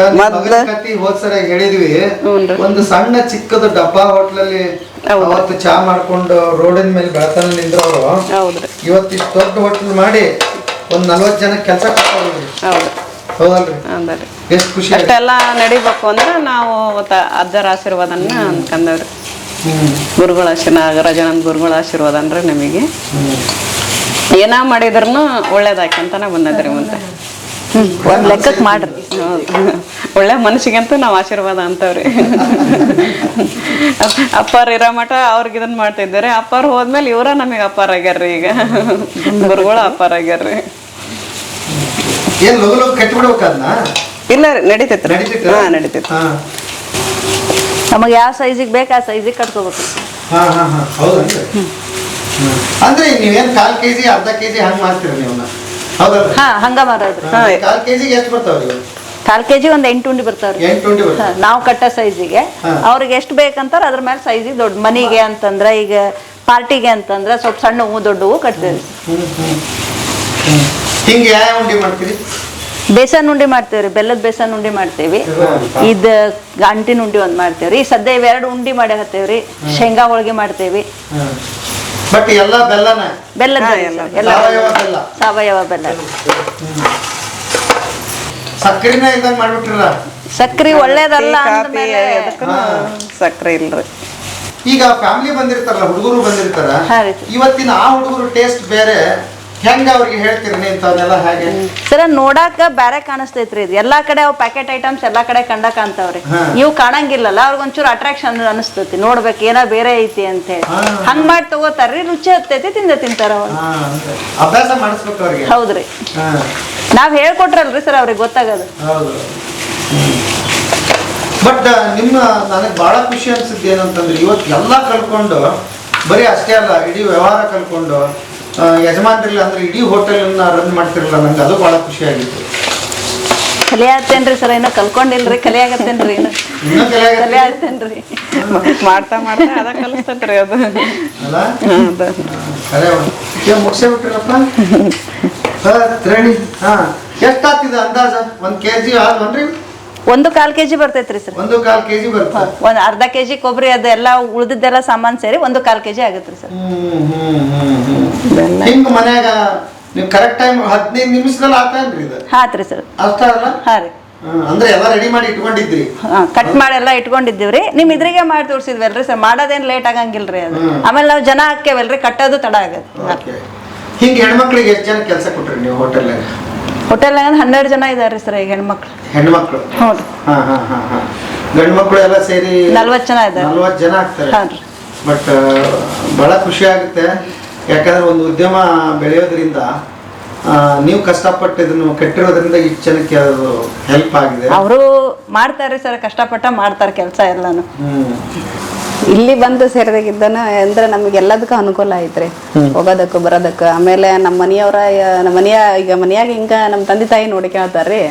ಹೋದ್ಸರ ಹೇಳಿದ್ವಿ, ಒಂದು ಸಣ್ಣ ಚಿಕ್ಕದ ಡಬ್ಬಾ ಹೋಟ್ಲಲ್ಲಿ ಅವತ್ತು ಚಾ ಮಾಡ್ಕೊಂಡು ರೋಡಿನ ಮೇಲೆ ಬೆಳತನ ನಿಂದ್ರವ್ರು. ಹೌದ್ರಿ. ಇವತ್ತು ಇಷ್ಟು ದೊಡ್ಡ ಹೋಟ್ಲ್ ಮಾಡಿ ಒಂದ್ 40 ಜನ ಕೆಲಸ ಕೊಡ್ತಾವ್ರಿ. ಹೌದಲ್ರಿ? ಎಷ್ಟು ಖುಷಿ. ಅಷ್ಟೆಲ್ಲ ನಡಿಬೇಕು ಅಂದ್ರೆ ನಾವು ಅಜ್ಜರ ಆಶೀರ್ವಾದನ ಅನ್ಕಂದವ್ರಿ. ಗುರುಗಳ ನಾಗರಾಜನಂದ ಗುರುಗಳ ಆಶೀರ್ವಾದ ಅಂದ್ರೆ ನಮಗೆ ಏನ ಮಾಡಿದ್ರೂ ಒಳ್ಳೇದಾಕಂತಾನೆ ಬಂದದ್ರಿ. ಮುಂದೆ ಒಂದ್ ಲೆಕ್ಕಕ್ಕೆ ಮಾಡ್ರಿ. ಒಳ್ಳೆ ಮನಸ್ಸಿಗಂತೂ ನಾವು ಆಶೀರ್ವಾದ ಅಂತವ್ರಿ. ಅಪ್ಪಾರ ಇರೋ ಮಠ ಅವ್ರಿಗೆ ಇದನ್ನ ಮಾಡ್ತಿದ್ದಾರೆ. ಅಪ್ಪಾರ ಹೋದ್ಮೇಲೆ ಇವರ ನಮಗೆ ಅಪ್ಪಾರ ಆಗ್ಯಾರ್ರಿ. ಈಗ ಗುರುಗಳು ಅಪ್ಪಾರ ಆಗ್ಯಾರ್ರಿ. ಏನ್ ಲಗು ಲಗು ಕಟ್ಟಿಬಿಡ್ಬೇಕನ್ನ? ಇಲ್ಲ ರೀ, ನಡೀತೈತ್ರಿ. ಹಾ, ನಡೀತೈತಿ. ನಮಗೆ ಯಾವ ಸೈಜಿಗೆ ಬೇಕು ಆ ಸೈಜಿಗೆ ಕಟ್ಕೋಬೇಕು. ಅಂದ್ರೆ ನೀವೇನ್ 1/4 kg 1/2 kg ಹಂಗ್ ಮಾಡ್ತೀರ ನೀವು? ಹಾ, ಹಂಗ ಮಾರೋದ್ರಿ. 1/4 kg ಎಷ್ಟು ಬರ್ತಾವ್ರಿ? 1/4 kg ಒಂದ್ 8 ಉಂಡಿ ಬರ್ತಾವ್ರಿ. 8 ಉಂಡಿ ಬರ್ತಾವ. ನಾವು ಕಟ್ಟೋ ಸೈಜಿಗೆ ಅವ್ರಿಗೆ ಎಷ್ಟು ಬೇಕಂತಾರ ಅದ್ರ ಮೇಲೆ ಸೈಜಿಗೆ ದೊಡ್ಡ. ಮನಿಗೆ ಅಂತಂದ್ರ, ಈಗ ಪಾರ್ಟಿಗೆ ಅಂತಂದ್ರ ಸ್ವಲ್ಪ ಸಣ್ಣ ಹೂವು ದೊಡ್ಡ ಹೂವು ಕಟ್ತೇವೆ. ಹಿಂಗೆ ಯಾವ ಉಂಡಿ ಮಾಡ್ತೀರಿ? ಬೇಸನ್ ಉಂಡಿ ಮಾಡ್ತೇವ್ರಿ, ಬೆಲ್ಲದ ಬೇಸನ್ ಉಂಡಿ ಮಾಡ್ತೇವಿ. ಇದ್ ಅಂಟಿನ ಉಂಡಿ ಒಂದ್ ಮಾಡ್ತೇವ್ರಿ. ಸದ್ಯ ಇವೆರಡು ಉಂಡಿ ಮಾಡಿ ಹತ್ತೇವ್ರಿ. ಶೇಂಗಾ ಹೋಳಿಗೆ ಮಾಡ್ತೇವಿ. ಬಟ್ ಎಲ್ಲ ಬೆಲ್ಲನ? ಬೆಲ್ಲದ ಸಾವಯವ ಬೆಲ್ಲ. ಸಕ್ಕರೆನ ಇಲ್ದಂಗ್ ಮಾಡ್ಬಿಟ್ರಲ್ಲ? ಸಕ್ರಿ ಒಳ್ಳೇದಲ್ಲ. ಸಕ್ಕರೆ ಇಲ್ರಿ. ಈಗ ಫ್ಯಾಮಿಲಿ ಬಂದಿರ್ತಾರಲ್ಲ, ಹುಡುಗರು ಬಂದಿರ್ತಾರ. ಇವತ್ತಿನ ಆ ಹುಡುಗರು ಟೇಸ್ಟ್ ಬೇರೆ, ಹೆಂಗ ಅವ್ರಿಗೆ ಹೇಳ್ತೀರಿ ಇಂಥವನ್ನೆಲ್ಲ ಹೇಗೆ? ಸರ ನೋಡಾಕ ಬ್ಯಾರೆ ಕಾಣಿಸ್ತೈತ್ರಿ ಇದು ಎಲ್ಲಾ ಕಡೆ ಅವ್ ಪ್ಯಾಕೆಟ್ ಐಟಮ್ಸ್ ಎಲ್ಲಾ ಕಡೆ ಕಂಡ ಕಾಣ್ತಾವ್ರಿ. ಇವ್ ಕಾಣಂಗಿಲ್ಲಲ್ಲ, ಅವ್ರಿಗೆ ಒಂಚೂರು ಅಟ್ರಾಕ್ಷನ್ ಅನಿಸ್ತೈತಿ, ನೋಡ್ಬೇಕು ಏನೋ ಬೇರೆ ಐತಿ ಅಂತ ಹೇಳಿ ಹಂಗ್ ಮಾಡಿ ತಗೋತಾರ್ರಿ. ರುಚಿ ಹತ್ತೈತಿ, ತಿಂತಾರ ಅವ್ರು. ಅಭ್ಯಾಸ ಮಾಡಿಸ್ಬೇಕು ಅವ್ರಿಗೆ. ಹೌದ್ರಿ, ನಾವ್ ಹೇಳ್ಕೊಟ್ರಲ್ರಿ ಸರ್ ಅವ್ರಿಗೆ ಗೊತ್ತಾಗದು. ಹೌದು. ಬಟ್ ನಿಮ್ಮ ನನಗೆ ಬಹಳ ಖುಷಿ ಅನ್ಸುತ್ತೆ ಏನಂತಂದ್ರೆ ಇವತ್ತು ಎಲ್ಲ ಕಳ್ಕೊಂಡು ಬರೀ ಅಷ್ಟೇ ಅಲ್ಲ, ಇಡೀ ವ್ಯವಹಾರ ಕಳ್ಕೊಂಡು ಯಜಮಾನ್ರಿಲ್ಲ ಅಂದ್ರೆ ಇಡೀ ಹೋಟೆಲನ್ನ ರನ್ ಮಾಡ್ತಿರಲ್ಲ, ನಂಗೆ ಅದು ಬಹಳ ಖುಷಿ ಆಗಿತ್ತು. ಕಲಿಯಾತೇನ್ರಿ ಸರ್, ಏನೋ ಕಲ್ಕೊಂಡಿಲ್ರಿ, ಕಲಿಯಾಗತ್ತೇನ್ರಿ, ಇನ್ನೂ ಕಲಿಯಾಗತ್ತೇನ್ರಿ. ಮಾಡ್ತಾ ಅದ ಕಲಿಸ್ತೈತ್ರಿ ಅದು ಅಲ್ಲ. ಮುಗಿಸೇ ಬಿಟ್ರಪ್ಪ ತ್ರೇಣಿ. ಹಾ, ಎಷ್ಟಾಗ್ತಿದೆ ಅಂದಾಜ? 1 kg ಆದ್ವನ್ರಿ? 1/4 kg ಬರ್ತೈತ್ರಿ ಸರ್. 1/4 kg ಬರ್ತದೆ. ಒಂದ್ ಅರ್ಧ ಕೆಜಿ ಕೊಬ್ಬರಿ ಅದೆಲ್ಲ ಉಳ್ದಿದ್ದೆಲ್ಲ ಸಾಮಾನ್ ಸೇರಿ 1/4 kg ಆಗತ್ರಿ ಸರ್. ಹಿಂಗ ಮನ್ಯಾಗ ನೀವು ಕರೆಕ್ಟ್ ಟೈಮ್ 15 ನಿಮಿಷದಲ್ಲಿ ಆತೇನ್ರಿ ಇದು? ಹಾತ್ರಿ ಸರ್. ಅಷ್ಟ ಅಲ್ಲ? ಹಾ ರೀ. ಅಂದ್ರೆ ಎಲ್ಲ ರೆಡಿ ಮಾಡಿ ಇಟ್ಕೊಂಡಿದ್ರಿ? ಕಟ್ ಮಾಡಿ ಎಲ್ಲ ಇಟ್ಕೊಂಡಿದ್ದೀವ್ರಿ. ನಿಮ್ ಇದ್ರಿಗೆ ಮಾಡಿ ತೋರ್ಸಿದ್ವಲ್ರಿ ಸರ್, ಮಾಡೋದೇನ್ ಲೇಟ್ ಆಗಂಗಿಲ್ರಿ ಅದು. ಆಮೇಲೆ ನಾವು ಜನ ಹಾಕ್ಯವಲ್ರಿ, ಕಟ್ಟೋದು ತಡ ಆಗತ್ತೆ. ಹಿಂಗ ಹೆಣ್ಮಕ್ಳಿಗೆ ಎಷ್ಟು ಜನ ಕೆಲಸ ಕೊಟ್ರಿ ನೀವು ಹೋಟೆಲ್ನಾಗ? ಹೋಟೆಲ್ನಾಗ 12 ಜನ ಇದಾರ್ರಿ ಸರ್ ಈಗ ಹೆಣ್ಮಕ್ಳು. ಹೆಣ್ಮಕ್ಳು? ಹೌದು. ಗಂಡು ಮಕ್ಳು ಎಲ್ಲ ಸೇರಿ 40 ಜನ ಇದ್ದಾರೆ. 40 ಜನ ಆಗ್ತಾರೆ. ಹಾನ್ರಿ. ಬಟ್ ಬಹಳ ಖುಷಿ ಆಗುತ್ತೆ, ಯಾಕಂದ್ರೆ ಒಂದು ಉದ್ಯಮ ಬೆಳೆಯೋದ್ರಿಂದ ನೀವು ಕಷ್ಟಪಟ್ಟು ಇದನ್ನು ಕಟ್ಟಿರೋದ್ರಿಂದ ಇಷ್ಟು ಜನಕ್ಕೆ ಅದು ಹೆಲ್ಪ್ ಆಗಿದೆ. ಅವರು ಮಾಡ್ತಾರ್ರಿ ಸರ್, ಕಷ್ಟಪಟ್ಟ ಮಾಡ್ತಾರ ಕೆಲಸ ಎಲ್ಲಾನು. ಇಲ್ಲಿ ಬಂದು ಸೇರಿದಾಗಿದ್ದಾನ ಅಂದ್ರೆ ನಮ್ಗೆ ಎಲ್ಲದಕ್ಕೂ ಅನುಕೂಲ ಐತ್ರಿ, ಹೋಗೋದಕ್ಕೂ ಬರೋದಕ್ಕೂ. ಆಮೇಲೆ ನಮ್ಮ ಮನೆಯವರ ಈಗ ಮನ್ಯಾಗ ಹಿಂಗ ನಮ್ಮ ತಂದೆ ತಾಯಿ ನೋಡ್ಕೊಳ್ತಾರ್ರಿ,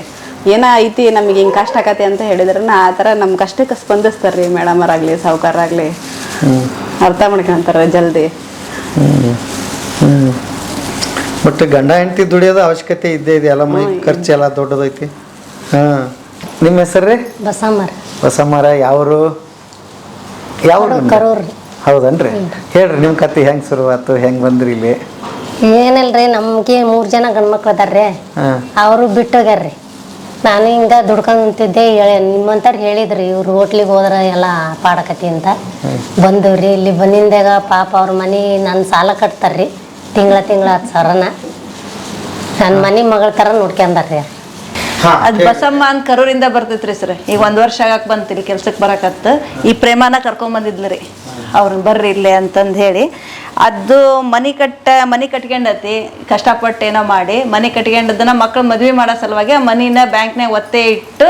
ಏನ ಐತಿ ನಮಗೆ ಹಿಂಗೆ ಕಷ್ಟ ಆಕತಿ ಅಂತ ಹೇಳಿದ್ರೆ ಆ ಥರ ನಮ್ಮ ಕಷ್ಟಕ್ಕೆ ಸ್ಪಂದಿಸ್ತಾರ್ರಿ ಮೇಡಮರಾಗಲಿ ಸಾವುಕಾರಾಗಲಿ, ಅರ್ಥ ಮಾಡ್ಕೊಂತಾರೆ ಜಲ್ದಿ. ಬಟ್ ಗಂಡ ಹೆಂಡತಿ ದುಡಿಯೋದು ಅವಶ್ಯಕತೆ ಇದ್ದೇ ಇದೆಯಲ್ಲ, ಮೈ ಖರ್ಚು ಎಲ್ಲ ದೊಡ್ಡದೈತಿ. ಹಾಂ, ನಿಮ್ಮ ಹೆಸರು? ಬಸಮ್ಮರ. ಯಾವರು? ಹೌದನ್ರಿ? ಹೇಳ್ರಿ ನಿಮ್ಮ ಕತೆ ಹೆಂಗ್ ಶುರುವಾತು, ಹೆಂಗ್ ಬಂದ್ರಿ ಇಲ್ಲಿ? ಏನಿಲ್ರಿ, ನಮ್ಗೆ 3 ಜನ ಗಂಡ್ಮಕ್ಳು ಅದಾರ್ರಿ, ಅವರು ಬಿಟ್ಟೋಗ್ಯಾರ್ರಿ. ನಾನು ಹಿಂಗ ದುಡ್ಕೊಂತಿದ್ದೆ, ನಿಮ್ಮಂತಾರ ಹೇಳಿದ್ರಿ ಇವ್ರು ಹೋಟ್ಲಿಗೆ ಹೋದ್ರ ಎಲ್ಲ ಪಾಡಕತಿ ಅಂತ ಬಂದವ್ರಿ. ಇಲ್ಲಿ ಬಂದಿಂದಾಗ ಪಾಪ ಅವ್ರ ಮನೆ ನನ್ನ ಸಾಲ ಕಟ್ತಾರ್ರಿ, ತಿಂಗಳ 10,000ನ ನನ್ನ ಮನೆ ಮಗಳ ತರ ನೋಡ್ಕೊಂಡಾರ್ರಿ. ಅದ್ ಬಸಮ್ಮ ಅಂತ ಕರೂರಿಂದ ಬರ್ತೈತ್ರಿ ಸರ್. ಈಗ 1 ವರ್ಷ ಆಗಕ್ ಬಂತಿಲ್ಲಿ ಕೆಲ್ಸಕ್ಕೆ ಬರಕತ್ತ. ಈ ಪ್ರೇಮಾನ ಕರ್ಕೊಂಡ್ ಬಂದಿದ್ಲ್ರಿ ಅವ್ರನ್ನ, ಬರ್ರಿ ಇಲ್ಲೇ ಅಂತಂದು ಹೇಳಿ. ಅದು ಮನೆ ಕಟ್ಕೊಂಡತಿ, ಕಷ್ಟಪಟ್ಟು ಏನೋ ಮಾಡಿ ಮನೆ ಕಟ್ಕೊಂಡದನ್ನ ಮಕ್ಳು ಮದ್ವೆ ಮಾಡೋ ಸಲುವಾಗಿ ಆ ಮನಿನ ಬ್ಯಾಂಕ್ನಾಗ ಒತ್ತೆ ಇಟ್ಟು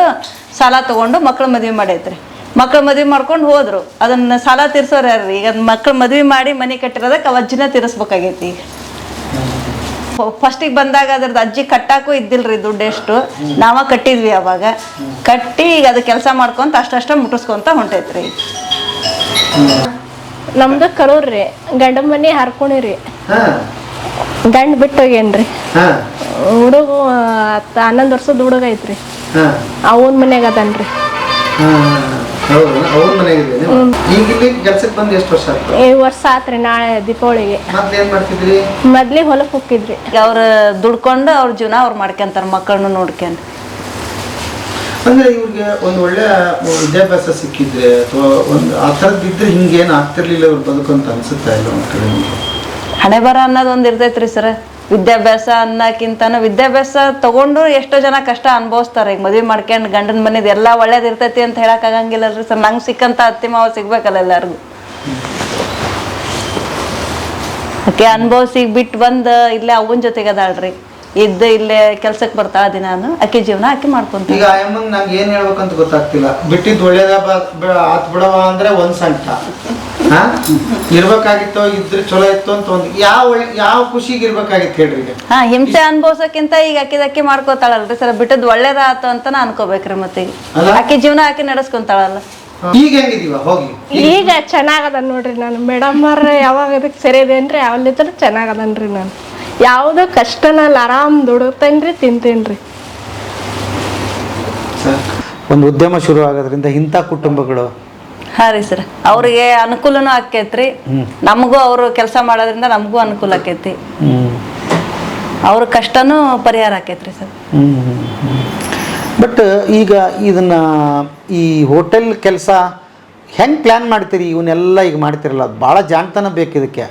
ಸಾಲ ತಗೊಂಡು ಮಕ್ಳು ಮದ್ವೆ ಮಾಡೈತ್ರಿ. ಮಕ್ಳು ಮದ್ವೆ ಮಾಡ್ಕೊಂಡು ಹೋದ್ರು, ಅದನ್ನ ಸಾಲ ತೀರ್ಸೋರು ಯಾರ್ರಿ? ಈಗ ಮಕ್ಳು ಮದ್ವೆ ಮಾಡಿ ಮನೆ ಕಟ್ಟಿರೋದಕ್ಕೆ ಅಜ್ಜಿನ ತೀರಿಸ್ಬೇಕಾಗೈತಿ. ಈಗ ಫಸ್ಟಿಗೆ ಬಂದಾಗ ಅದ್ರದ್ದು ಅಜ್ಜಿ ಕಟ್ಟಾಕು ಇದ್ದಿಲ್ರಿ ದುಡ್ಡು, ಎಷ್ಟು ನಾವ ಕಟ್ಟಿದ್ವಿ. ಅವಾಗ ಕಟ್ಟಿ ಈಗ ಅದು ಕೆಲಸ ಮಾಡ್ಕೊಂತ ಅಷ್ಟಷ್ಟ ಮುಟ್ಟಿಸ್ಕೊಂತ ಹೊಂಟೈತ್ರಿ. ನಮ್ದು ಕರೂರ್ರಿ, ಗಂಡ ಮನಿ ಹರ್ಕೊಂಡಿರಿ, ಗಂಡ ಬಿಟ್ಟೋಗೇನ್ರಿ. ಹುಡುಗ 11 ವರ್ಷದ ಹುಡುಗ ಐತ್ರಿ, ಅವನ್ ಮನ್ಯಾಗ ಅದನ್ರಿ. ಈ ವರ್ಷ ಆತ್ರಿ, ನಾಳೆ ದೀಪಾವಳಿಗೆ. ಮೊದ್ಲಿಗೆ ಹೊಲಕ್ ಹೋಗಿದ್ರಿ. ಅವ್ರ ದುಡ್ಕೊಂಡು ಅವ್ರ ಜೀವನ ಅವ್ರು ಮಾಡ್ಕೊಂತಾರ, ಮಕ್ಕಳನ್ನು ನೋಡ್ಕೊಂಡು. ಅಂದ್ರೆ ಇವ್ರಿಗೆ ಒಂದು ಒಳ್ಳೆ ವಿದ್ಯಾಭ್ಯಾಸ ಸಿಕ್ಕಿದ್ರೆ ಅಥವಾ ಒಂದು ಆ ಥರದ್ದು ಇದ್ರೆ ಹಿಂಗೇನು ಆಗ್ತಿರ್ಲಿಲ್ಲ ಇವ್ರು ಬದುಕಂತ ಅನ್ಸುತ್ತಾ ಇಲ್ಲ? ಒಂದು ಕಡೆ ಹಣೆ ಬರ ಅನ್ನೋದೊಂದು ಇರ್ತೈತ್ರಿ ಸರ್. ವಿದ್ಯಾಭ್ಯಾಸ ಅನ್ನಕ್ಕಿಂತನೂ ವಿದ್ಯಾಭ್ಯಾಸ ತಗೊಂಡು ಎಷ್ಟೋ ಜನ ಕಷ್ಟ ಅನುಭವಿಸ್ತಾರೆ. ಈಗ ಮದ್ವೆ ಮಾಡ್ಕೊಂಡು ಗಂಡನ ಮನೇದು ಎಲ್ಲ ಒಳ್ಳೇದು ಇರ್ತೈತಿ ಅಂತ ಹೇಳಕ್ ಆಗಂಗಿಲ್ಲಲ್ರಿ ಸರ್. ನಂಗೆ ಸಿಕ್ಕಂತ ಅತ್ತಿ ಮಾವ ಸಿಗ್ಬೇಕಲ್ಲ ಎಲ್ಲಾರ್ಗು. ಆಕೆ ಅನುಭವಿಸಿ ಬಿಟ್ಟು ಬಂದು ಇಲ್ಲೇ ಅವನ ಜೊತೆಗೆ ಅದಾಳ್ರಿ, ಇದ್ದು ಇಲ್ಲೇ ಕೆಲ್ಸಕ್ಕೆ ಬರ್ತಾಳ ದಿನಾನು. ಆಕೆ ಜೀವನ ಆಕೆ ಮಾಡ್ಕೊಂತ. ಈಗ ಅಮ್ಮಂಗ್ ನಂಗೆ ಏನ್ ಹೇಳ್ಬೇಕಂತ ಗೊತ್ತಾಗ್ತಿಲ್ಲ. ಬಿಟ್ಟಿದ್ ಒಳ್ಳೇದ ಆತ್ ಬಿಡವ ಅಂದ್ರೆ ಒಂದ್ ಸಂಕಟ, ಇರ್ಬೇಕಾಗಿತ್ತು ಇದ್ರೆ ಚಲೋ ಇತ್ತು ಅಂತ ಒಂದು ಯಾವ ಖುಷಿಗೆ ಇರ್ಬೇಕಾಗಿತ್ತು ಹೇಳ್ರಿ? ಹಿಂಸೆ ಅನ್ಭವ್ಸಕ್ಕಿಂತ ಈಗ ಅಕ್ಕಿ ಮಾಡ್ಕೋತಾಳಲ್ರಿ ಸರ್. ಬಿಟ್ಟದ್ ಒಳ್ಳೇದಾತು ಅಂತ ನಾ ಅನ್ಕೋಬೇಕ್ರಿ. ಮತ್ತೆ ಆಕೆ ಜೀವನ ಆಕೆ ನಡೆಸ್ಕೊಂತಾಳಲ್ಲ. ಈಗ ಹೆಂಗಿದೀವ ಹೋಗಿ? ಈಗ ಚೆನ್ನಾಗದ ನೋಡ್ರಿ. ನಾನು ಮೇಡಮ್ ಯಾವಾಗ ಇದಕ್ಕೆ ಸರಿದೇನ್ರಿ ಅವಲ್ಲಿದ್ರ ಚೆನ್ನಾಗದನ್ರಿ. ನಾನು ಯಾವ್ದು ಕಷ್ಟನಲ್ಲಿ ಆರಾಮ್ ದುಡುತ್ತೇನ್ರಿ, ತಿಂತೇನ್ರಿ. ಒಂದು ಉದ್ಯಮ ಶುರು ಆಗೋದ್ರಿಂದ ಇಂಥ ಕುಟುಂಬಗಳು ಹಾ ರೀ ಸರ್, ಅವ್ರಿಗೆ ಅನುಕೂಲನೂ ಆಕೈತ್ರಿ, ನಮಗೂ ಅವರು ಕೆಲಸ ಮಾಡೋದ್ರಿಂದ ನಮಗೂ ಅನುಕೂಲ ಆಕೈತಿ, ಅವ್ರ ಕಷ್ಟನೂ ಪರಿಹಾರ ಆಕೈತ್ರಿ ಸರ್. ಬಟ್ ಈಗ ಇದನ್ನ ಈ ಹೋಟೆಲ್ ಕೆಲಸ ಹೆಂಗೆ ಪ್ಲ್ಯಾನ್ ಮಾಡ್ತೀರಿ? ಇವನ್ನೆಲ್ಲ ಈಗ ಮಾಡ್ತಿರಲ್ಲ, ಅದು ಭಾಳ ಜಾಣ್ತನ ಬೇಕು ಇದಕ್ಕೆ.